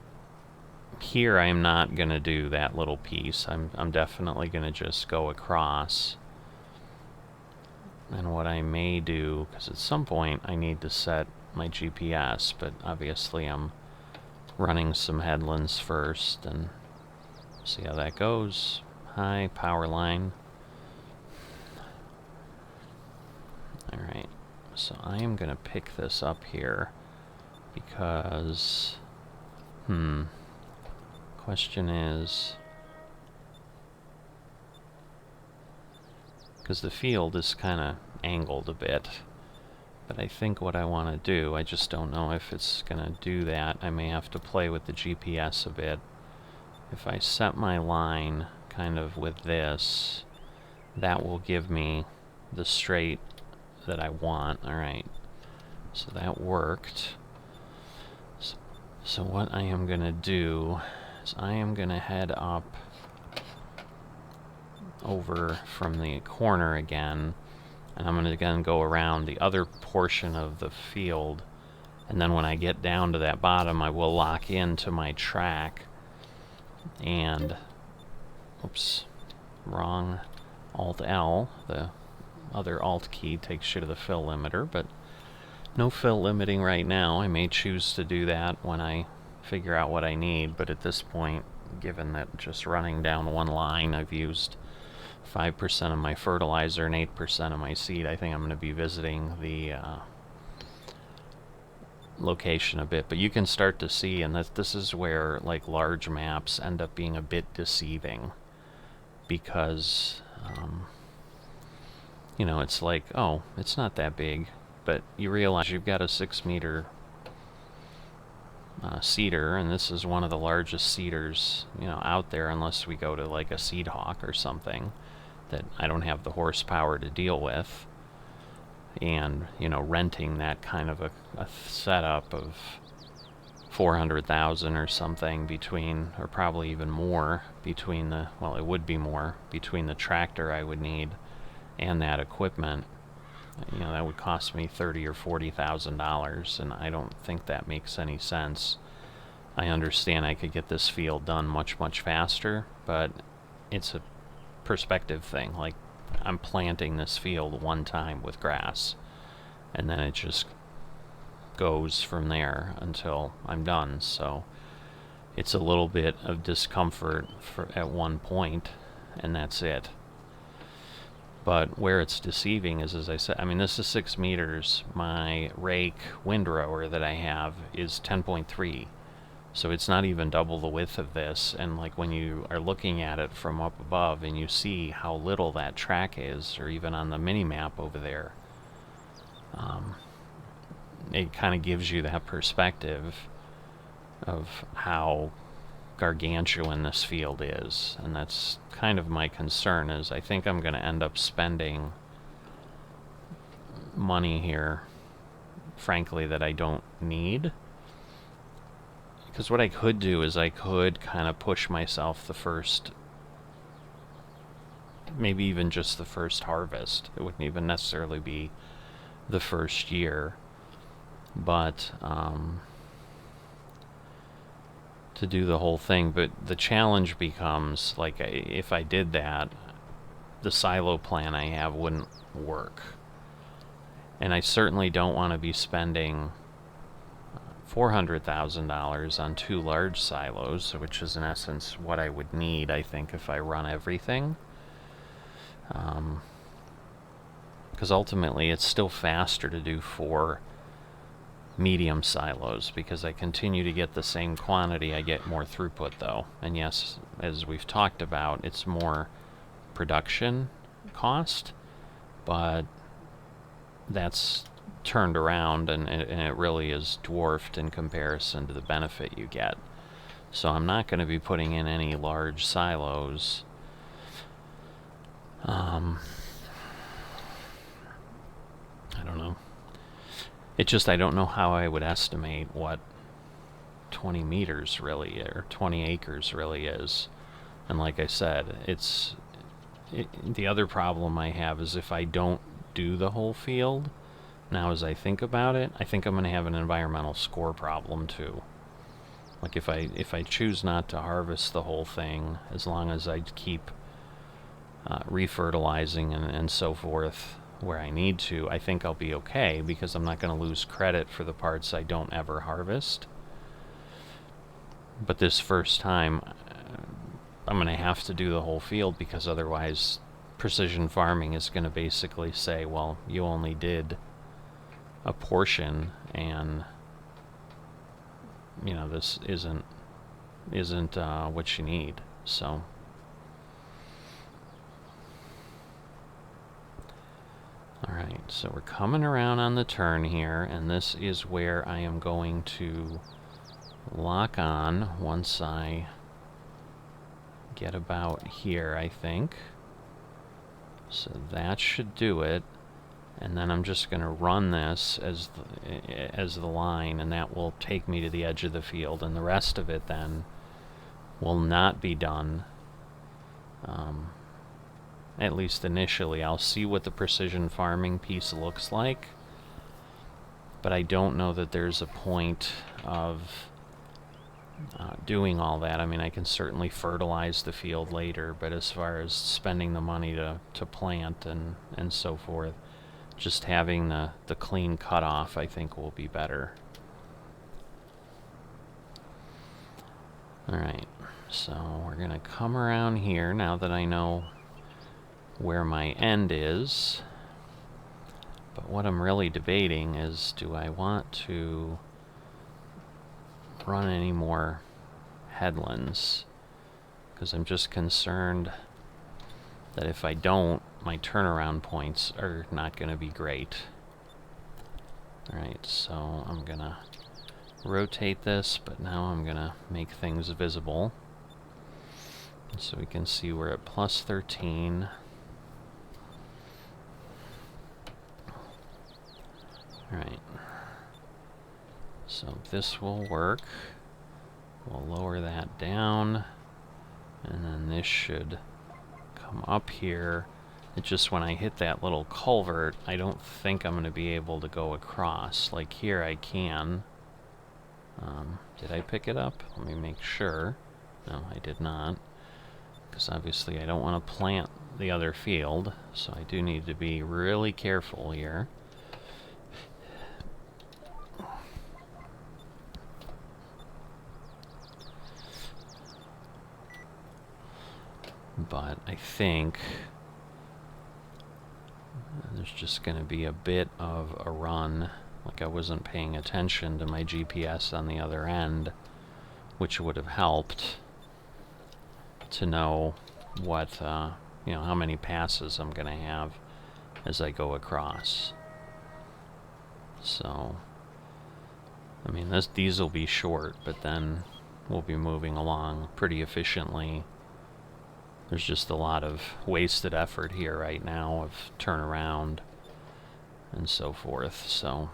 here I'm not going to do that little piece. I'm definitely going to just go across. And what I may do, because at some point I need to set my GPS, but obviously I'm running some headlands first and see how that goes. Hi, power line. Alright, so I am going to pick this up here because, question is, because the field is kind of angled a bit, but I think what I want to do, I just don't know if it's going to do that. I may have to play with the GPS a bit. If I set my line kind of with this, that will give me the straight that I want. Alright, so that worked. So what I am going to do is I am going to head up over from the corner again, and I'm going to again go around the other portion of the field, and then when I get down to that bottom I will lock into my track and, oops, wrong, Alt-L, the other Alt key takes you to the fill limiter, but no fill limiting right now. I may choose to do that when I figure out what I need, but at this point, given that just running down one line I've used 5% of my fertilizer and 8% of my seed, I think I'm going to be visiting the location a bit. But you can start to see, and this is where like large maps end up being a bit deceiving, because you know, it's like, oh, it's not that big, but you realize you've got a 6-meter seeder, and this is one of the largest seeders, you know, out there, unless we go to like a Seed Hawk or something that I don't have the horsepower to deal with. And, you know, renting that kind of a setup of 400,000 or something between, or probably even more between the, well, it would be more between the tractor I would need and that equipment. You know, that would cost me $30,000 or $40,000, and I don't think that makes any sense. I understand I could get this field done much, much faster, but it's a perspective thing. Like, I'm planting this field one time with grass, and then it just goes from there until I'm done. So it's a little bit of discomfort at one point, and that's it. But where it's deceiving is, as I said, I mean, this is 6 meters. My rake windrower that I have is 10.3. So it's not even double the width of this. And like when you are looking at it from up above and you see how little that track is, or even on the mini map over there, it kind of gives you that perspective of how gargantuan this field is. And that's kind of my concern, is I think I'm going to end up spending money here, frankly, that I don't need. Because what I could do is I could kind of push myself the first, maybe even just the first harvest. It wouldn't even necessarily be the first year, but to do the whole thing. But the challenge becomes, like, if I did that, the silo plan I have wouldn't work. And I certainly don't want to be spending $400,000 on 2 large silos, which is in essence what I would need, I think, if I run everything. Because ultimately it's still faster to do 4 medium silos, because I continue to get the same quantity. I get more throughput though, and yes, as we've talked about, it's more production cost, but that's turned around, and it really is dwarfed in comparison to the benefit you get. So I'm not going to be putting in any large silos. I don't know. It just, I don't know how I would estimate what 20 meters really, or 20 acres really is. And like I said, the other problem I have is if I don't do the whole field, now as I think about it, I think I'm going to have an environmental score problem too. Like if I choose not to harvest the whole thing, as long as I keep refertilizing and so forth where I need to, I think I'll be okay, because I'm not going to lose credit for the parts I don't ever harvest. But this first time, I'm going to have to do the whole field, because otherwise precision farming is going to basically say, well, you only did a portion, and you know, this isn't what you need. So alright, so we're coming around on the turn here, and this is where I am going to lock on once I get about here, I think. So that should do it. And then I'm just going to run this as the line, and that will take me to the edge of the field, and the rest of it then will not be done. At least initially. I'll see what the precision farming piece looks like, but I don't know that there's a point of doing all that. I mean, I can certainly fertilize the field later, but as far as spending the money to plant and so forth, just having the clean cutoff, I think, will be better. Alright, so we're going to come around here now that I know where my end is. But what I'm really debating is, do I want to run any more headlands? Because I'm just concerned that if I don't, my turnaround points are not going to be great. Alright, so I'm going to rotate this, but now I'm going to make things visible. So we can see we're at plus 13. Alright. So this will work. We'll lower that down. And then this should come up here. It just, when I hit that little culvert, I don't think I'm going to be able to go across. Like here I can. Did I pick it up? Let me make sure. No, I did not. Because obviously I don't want to plant the other field. So I do need to be really careful here. But I think there's just going to be a bit of a run. Like I wasn't paying attention to my GPS on the other end, which would have helped to know what, you know, how many passes I'm going to have as I go across. So, I mean, these will be short, but then we'll be moving along pretty efficiently. There's just a lot of wasted effort here right now of turnaround and so forth, so.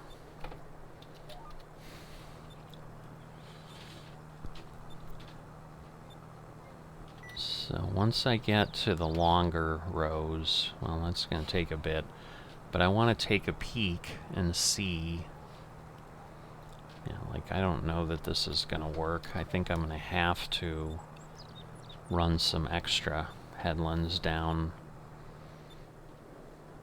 So once I get to the longer rows, well, that's going to take a bit, but I want to take a peek and see. Yeah, like, I don't know that this is going to work. I think I'm going to have to run some extra headlands down.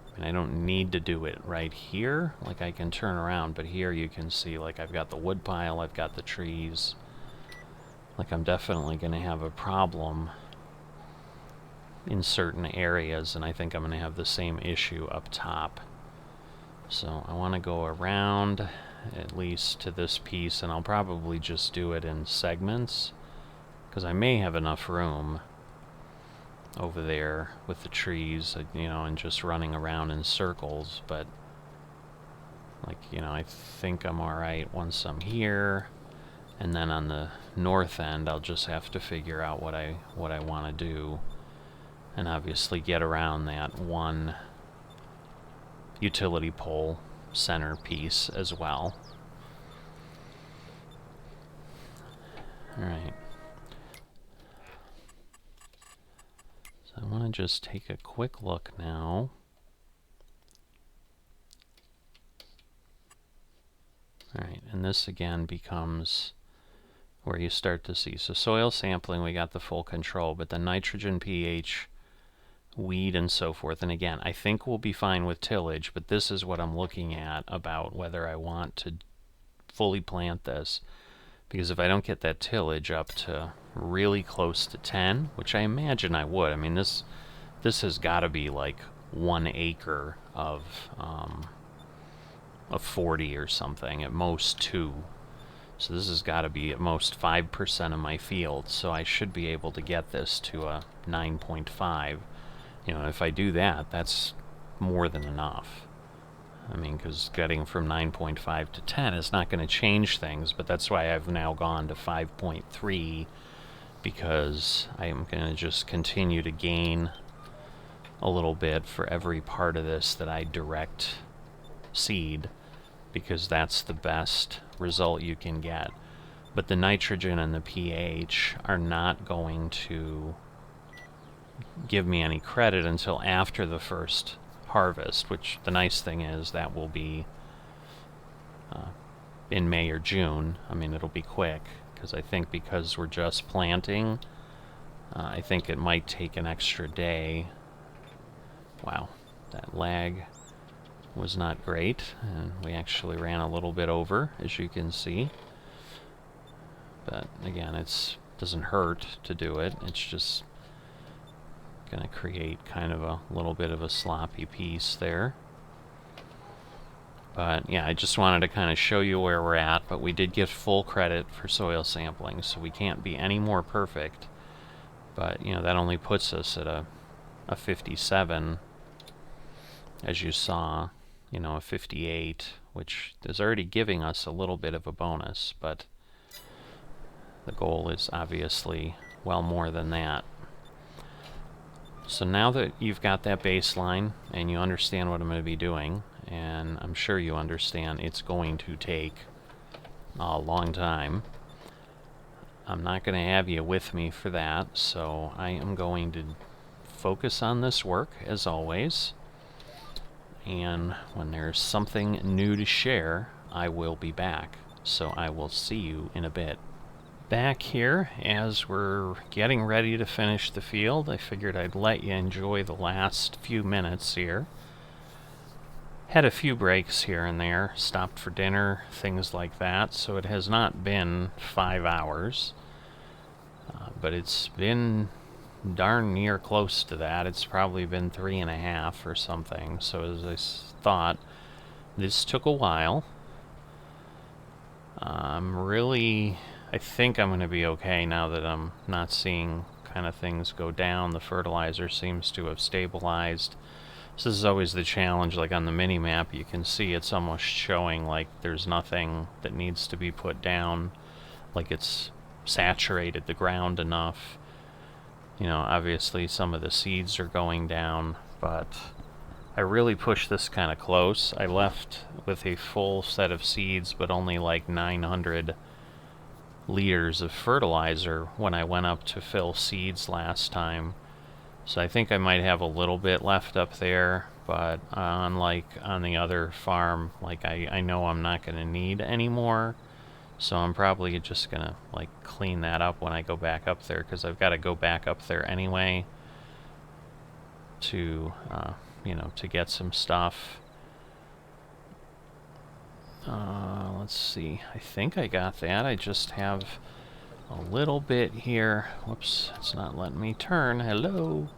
I mean, I don't need to do it right here. Like, I can turn around, but here you can see, like, I've got the wood pile, I've got the trees. Like, I'm definitely going to have a problem in certain areas, and I think I'm going to have the same issue up top. So I want to go around at least to this piece, and I'll probably just do it in segments, because I may have enough room over there with the trees, you know, and just running around in circles, but, like, you know, I think I'm alright once I'm here, and then on the north end I'll just have to figure out what I want to do, and obviously get around that one utility pole center piece as well. Alright. So I want to just take a quick look now. Alright, and this again becomes where you start to see. So soil sampling, we got the full control, but the nitrogen, pH, weed, and so forth. And again, I think we'll be fine with tillage, but this is what I'm looking at about whether I want to fully plant this. Because if I don't get that tillage up to really close to 10, which I imagine I would. I mean, this has got to be like 1 acre of 40 or something, at most 2. So this has got to be at most 5% of my field, so I should be able to get this to a 9.5. You know, if I do that, that's more than enough. I mean, because getting from 9.5 to 10 is not going to change things, but that's why I've now gone to 5.3, because I am going to just continue to gain a little bit for every part of this that I direct seed, because that's the best result you can get. But the nitrogen and the pH are not going to give me any credit until after the first harvest, which the nice thing is that will be in May or June. I mean, it'll be quick, because I think because we're just planting, I think it might take an extra day. Wow, that lag was not great, and we actually ran a little bit over, as you can see. But again, it doesn't hurt to do it. It's just going to create kind of a little bit of a sloppy piece there. But yeah, I just wanted to kind of show you where we're at, but we did get full credit for soil sampling, so we can't be any more perfect. But, you know, that only puts us at a 57, as you saw, you know, a 58, which is already giving us a little bit of a bonus, but the goal is obviously well more than that. So now that you've got that baseline and you understand what I'm going to be doing, and I'm sure you understand it's going to take a long time, I'm not going to have you with me for that, so I am going to focus on this work as always. And when there's something new to share, I will be back. So I will see you in a bit. Back here, as we're getting ready to finish the field, I figured I'd let you enjoy the last few minutes here. Had a few breaks here and there, stopped for dinner, things like that, so it has not been 5 hours. But it's been darn near close to that. It's probably been 3.5 or something. So as I thought, this took a while. I think I'm going to be okay now that I'm not seeing kind of things go down. The fertilizer seems to have stabilized. So this is always the challenge, like on the mini map, you can see it's almost showing like there's nothing that needs to be put down, like it's saturated the ground enough. You know, obviously some of the seeds are going down, but I really pushed this kind of close. I left with a full set of seeds, but only like 900 liters of fertilizer when I went up to fill seeds last time. So I think I might have a little bit left up there, but unlike on the other farm, like I know I'm not going to need any more. So I'm probably just going to like clean that up when I go back up there, because I've got to go back up there anyway to, you know, to get some stuff. Let's see. I think I got that. I just have a little bit here. Whoops, it's not letting me turn. Hello.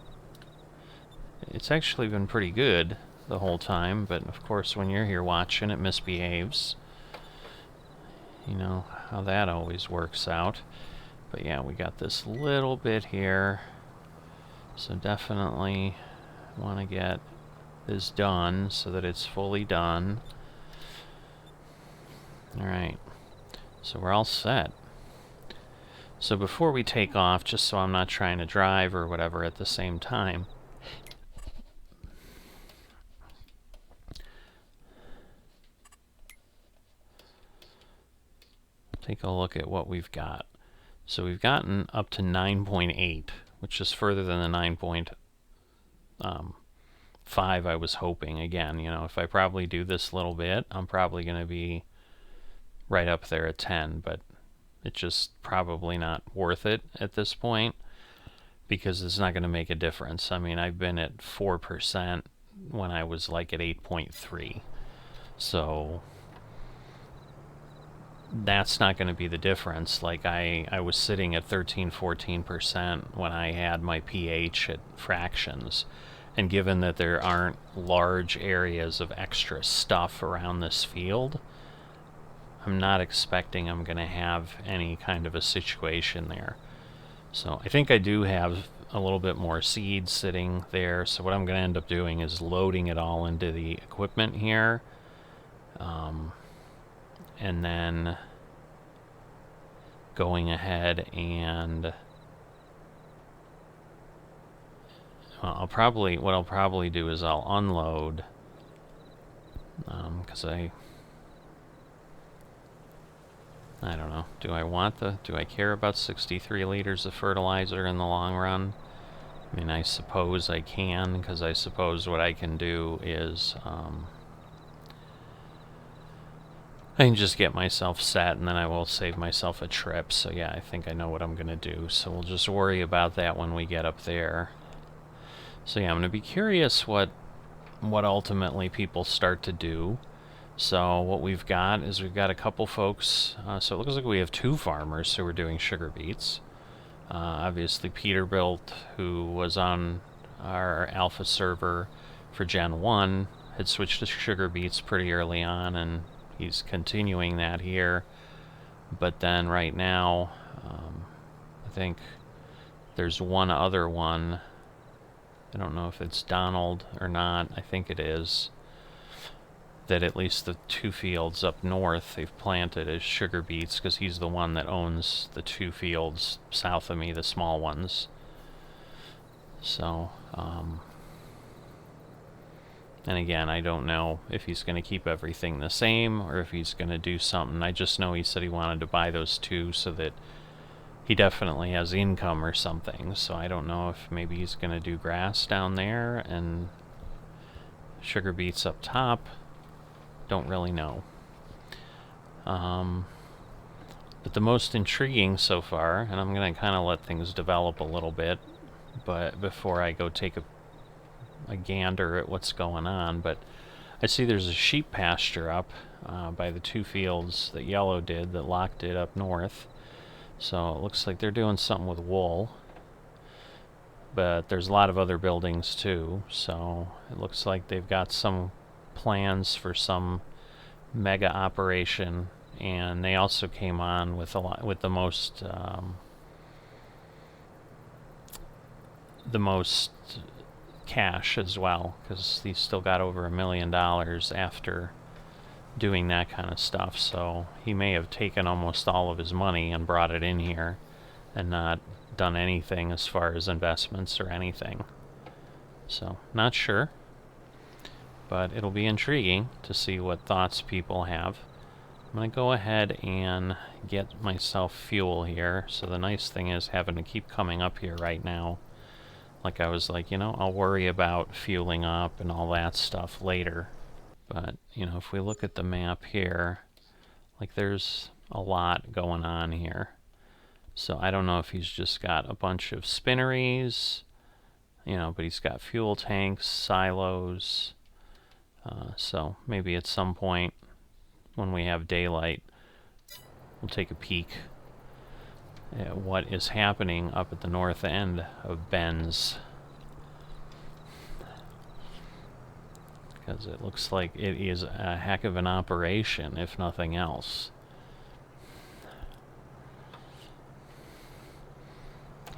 It's actually been pretty good the whole time, but of course when you're here watching, it misbehaves. You know how that always works out. But yeah, we got this little bit here, so definitely want to get this done so that it's fully done. Alright, so we're all set. So before we take off, just so I'm not trying to drive or whatever at the same time, take a look at what we've got. So we've gotten up to 9.8, which is further than the 9.5 I was hoping. Again, you know, if I probably do this little bit, I'm probably going to be right up there at 10, but it's just probably not worth it at this point because it's not going to make a difference. I mean, I've been at 4% when I was like at 8.3. So that's not going to be the difference. Like I was sitting at 13-14% when I had my pH at fractions. And given that there aren't large areas of extra stuff around this field, I'm not expecting I'm going to have any kind of a situation there. So I think I do have a little bit more seed sitting there. So what I'm going to end up doing is loading it all into the equipment here. And then going ahead and what I'll probably do is I'll unload because I don't know. Do I care about 63 liters of fertilizer in the long run? I mean, I suppose I can, because I suppose what I can do is I can just get myself set, and then I will save myself a trip. So yeah, I think I know what I'm going to do. So we'll just worry about that when we get up there. So yeah, I'm going to be curious what ultimately people start to do. So what we've got is we've got a couple folks. So it looks like we have 2 farmers who are doing sugar beets. Obviously Peterbilt, who was on our alpha server for Gen 1, had switched to sugar beets pretty early on, and he's continuing that here. But then right now, I think there's one other one. I don't know if it's Donald or not. I think it is. That at least the 2 fields up north they've planted as sugar beets, because he's the one that owns the 2 fields south of me, the small ones. So, and again, I don't know if he's going to keep everything the same or if he's going to do something. I just know he said he wanted to buy those 2 so that he definitely has income or something. So I don't know if maybe he's going to do grass down there and sugar beets up top. Don't really know. But the most intriguing so far, and I'm going to kind of let things develop a little bit, but before I go take a gander at what's going on, but I see there's a sheep pasture up by the 2 fields that Yellow did, that Locke did up north. So it looks like they're doing something with wool. But there's a lot of other buildings too, so it looks like they've got some plans for some mega operation, and they also came on with the most cash as well, because he still got over $1 million after doing that kind of stuff. So he may have taken almost all of his money and brought it in here and not done anything as far as investments or anything. So not sure, but it'll be intriguing to see what thoughts people have. I'm going to go ahead and get myself fuel here. So the nice thing is having to keep coming up here right now. Like I was like, you know, I'll worry about fueling up and all that stuff later. But, you know, if we look at the map here, like there's a lot going on here. So I don't know if he's just got a bunch of spinneries, you know, but he's got fuel tanks, silos. So maybe at some point when we have daylight, we'll take a peek at what is happening up at the north end of Ben's. Because it looks like it is a heck of an operation, if nothing else.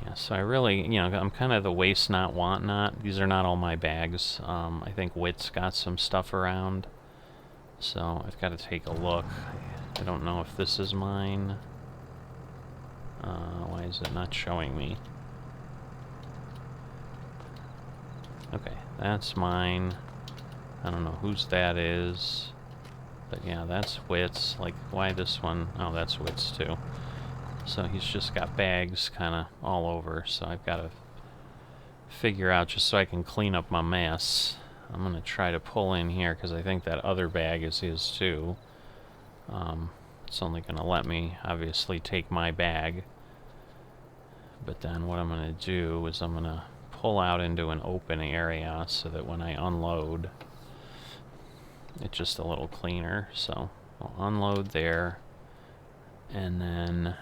Yeah, so I really, you know, I'm kind of the waste not, want not. These are not all my bags. I think Witt's got some stuff around. So I've got to take a look. I don't know if this is mine. Why is it not showing me? Okay, that's mine. I don't know whose that is. But yeah, that's Witt's. Like, why this one? Oh, that's Witt's too. So he's just got bags kind of all over, so I've got to figure out, just so I can clean up my mess. I'm going to try to pull in here because I think that other bag is his too. It's only going to let me obviously take my bag. But then what I'm going to do is I'm going to pull out into an open area so that when I unload, it's just a little cleaner. So I'll unload there. And then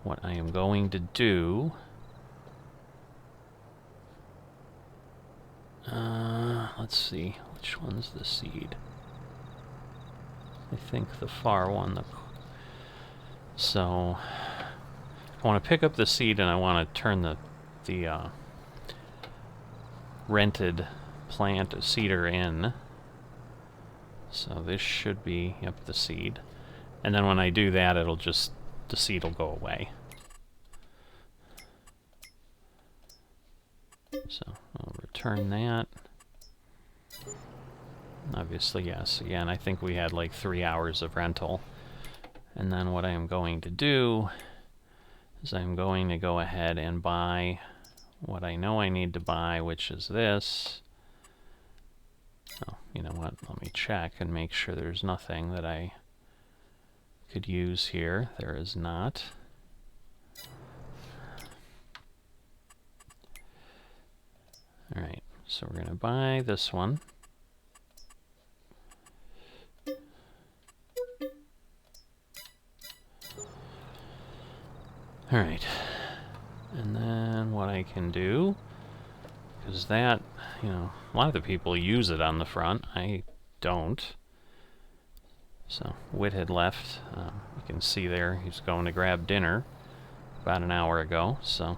what I am going to do, let's see, which one's the seed? I think the far one. So I want to pick up the seed and I want to turn the rented plant seeder in. So this should be, yep, the seed. And then when I do that, it'll just, the seed will go away. So I'll return that. Obviously, yes. Again, I think we had like 3 hours of rental. And then what I am going to do is I'm going to go ahead and buy what I know I need to buy, which is this. Oh, you know what? Let me check and make sure there's nothing that I could use here. There is not. Alright, so we're going to buy this one. Alright, and then what I can do, because that, you know, a lot of the people use it on the front, I don't. So, Whit had left, you can see there, he's going to grab dinner about an hour ago, so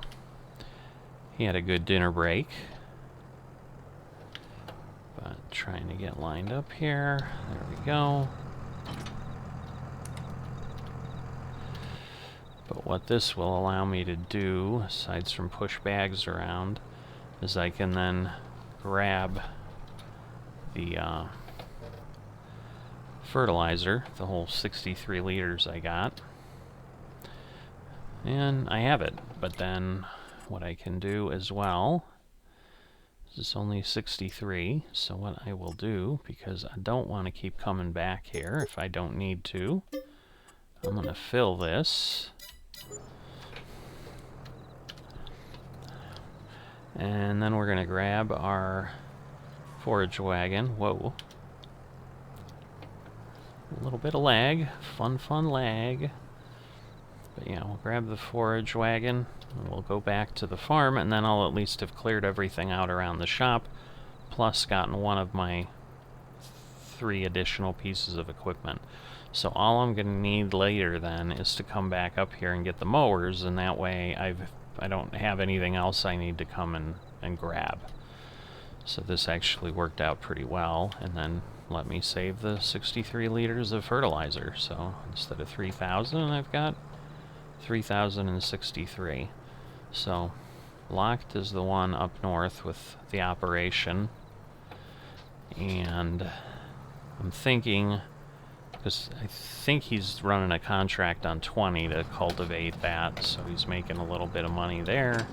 he had a good dinner break. But trying to get lined up here, there we go. But what this will allow me to do, aside from push bags around, is I can then grab the fertilizer, the whole 63 liters I got, and I have it. But then what I can do as well, this is only 63, so what I will do, because I don't want to keep coming back here if I don't need to, I'm going to fill this. And then we're going to grab our forage wagon. Whoa. A little bit of lag. Fun lag. But yeah, we'll grab the forage wagon, and we'll go back to the farm, and then I'll at least have cleared everything out around the shop, plus gotten one of my 3 additional pieces of equipment. So all I'm going to need later then is to come back up here and get the mowers, and that way I don't have anything else I need to come and grab. So this actually worked out pretty well, and then let me save the 63 liters of fertilizer. So instead of 3,000, I've got 3,063. So Locked is the one up north with the operation, and I'm thinking, because I think he's running a contract on 20 to cultivate that, so he's making a little bit of money there.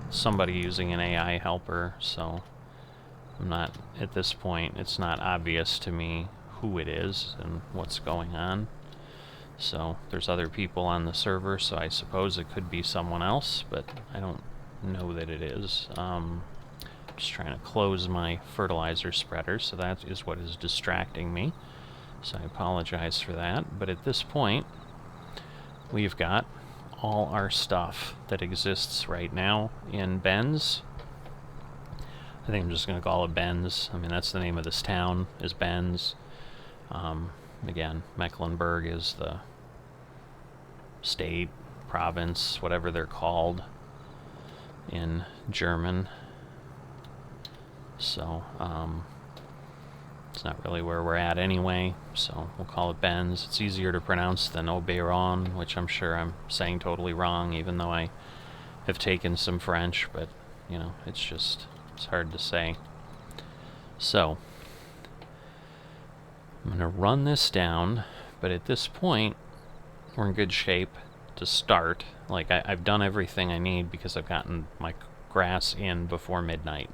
Somebody using an AI helper, so I'm not, at this point, it's not obvious to me who it is and what's going on. So there's other people on the server, so I suppose it could be someone else, but I don't know that it is. Just trying to close my fertilizer spreader, so that is what is distracting me. So I apologize for that. But at this point, we've got all our stuff that exists right now in Benz. I think I'm just going to call it Benz. I mean, that's the name of this town, is Benz. Again, Mecklenburg is the state, province, whatever they're called in German. So, it's not really where we're at anyway, so we'll call it Benz. It's easier to pronounce than Oberon, which I'm sure I'm saying totally wrong, even though I have taken some French, but, you know, it's hard to say. So, I'm going to run this down But at this point, we're in good shape to start. Like, I've done everything I need because I've gotten my grass in before midnight.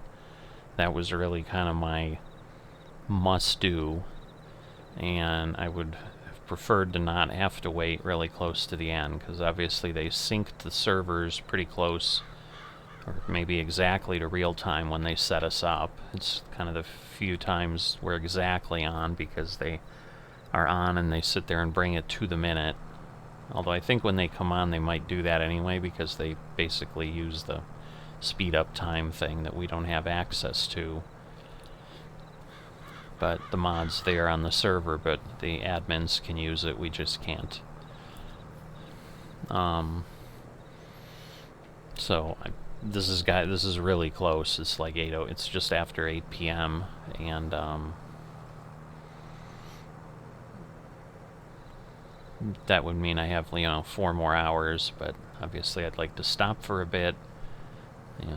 That was really kind of my must-do, and I would have preferred to not have to wait really close to the end, because obviously they synced the servers pretty close, or maybe exactly to real time when they set us up. It's kind of the few times we're exactly on, because they are on and they sit there and bring it to the minute. Although I think when they come on they might do that anyway, because they basically use the speed up time thing that we don't have access to. But the mods, they are on the server, but the admins can use it, we just can't. So this is really close. It's like it's just after 8 p.m. and that would mean I have 4 more hours. But obviously, I'd like to stop for a bit,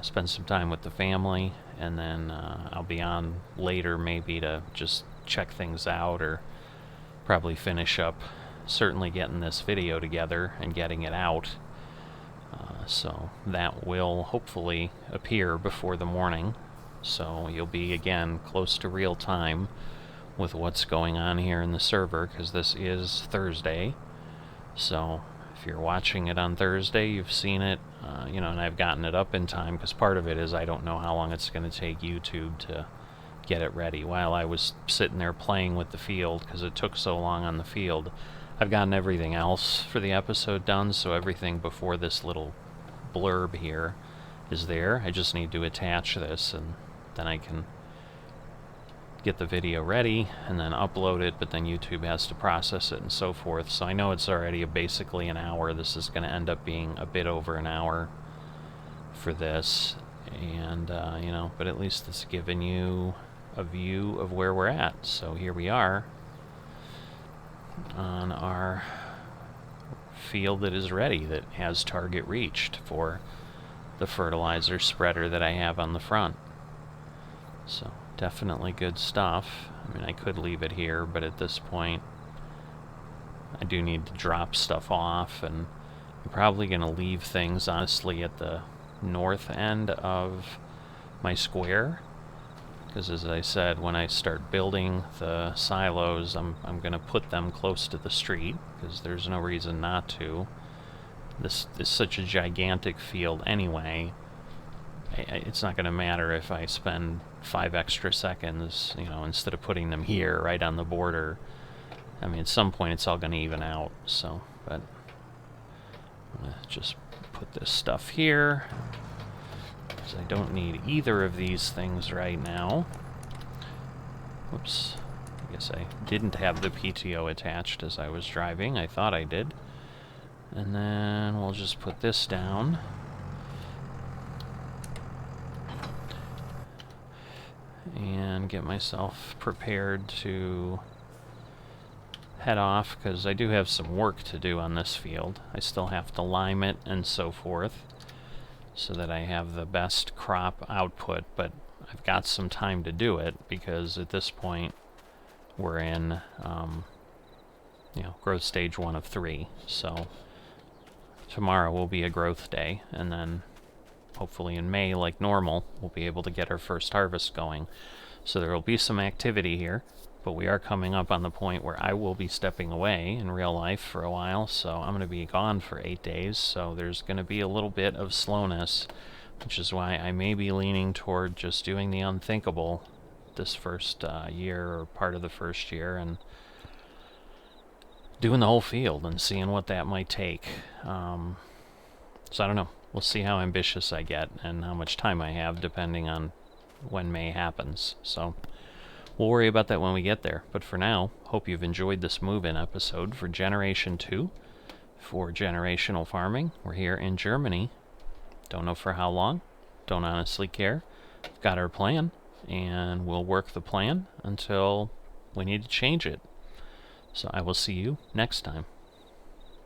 spend some time with the family, and then I'll be on later maybe to just check things out, or probably finish up certainly getting this video together and getting it out. So that will hopefully appear before the morning. So you'll be, again, close to real time with what's going on here in the server, because this is Thursday. So if you're watching it on Thursday, you've seen it, and I've gotten it up in time, because part of it is I don't know how long it's going to take YouTube to get it ready. While I was sitting there playing with the field, because it took so long on the field, I've gotten everything else for the episode done, so everything before this little blurb here is there. I just need to attach this, and then I can get the video ready and then upload it, but then YouTube has to process it and so forth. So I know it's already basically an hour. This is going to end up being a bit over an hour for this, and but at least it's given you a view of where we're at. So here we are on our field that is ready, that has target reached for the fertilizer spreader that I have on the front. So definitely good stuff. I mean, I could leave it here, but at this point I do need to drop stuff off, and I'm probably going to leave things honestly at the north end of my square, because as I said, when I start building the silos, I'm going to put them close to the street, because there's no reason not to. This is such a gigantic field anyway. It's not going to matter if I spend 5 extra seconds, instead of putting them here right on the border. I mean, at some point it's all going to even out. So, but I'm going to just put this stuff here, because I don't need either of these things right now. Whoops. I guess I didn't have the PTO attached as I was driving. I thought I did. And then we'll just put this down. And get myself prepared to head off, because I do have some work to do on this field. I still have to lime it and so forth, so that I have the best crop output, but I've got some time to do it, because at this point we're in growth stage 1 of 3. So tomorrow will be a growth day, and then hopefully in May, like normal, we'll be able to get our first harvest going. So there will be some activity here, but we are coming up on the point where I will be stepping away in real life for a while, so I'm going to be gone for 8 days, so there's going to be a little bit of slowness, which is why I may be leaning toward just doing the unthinkable this first year, or part of the first year, and doing the whole field and seeing what that might take. So I don't know. We'll see how ambitious I get and how much time I have, depending on when May happens. So we'll worry about that when we get there. But for now, hope you've enjoyed this move-in episode for Generation 2 for generational farming. We're here in Germany. Don't know for how long. Don't honestly care. We've got our plan, and we'll work the plan until we need to change it. So I will see you next time.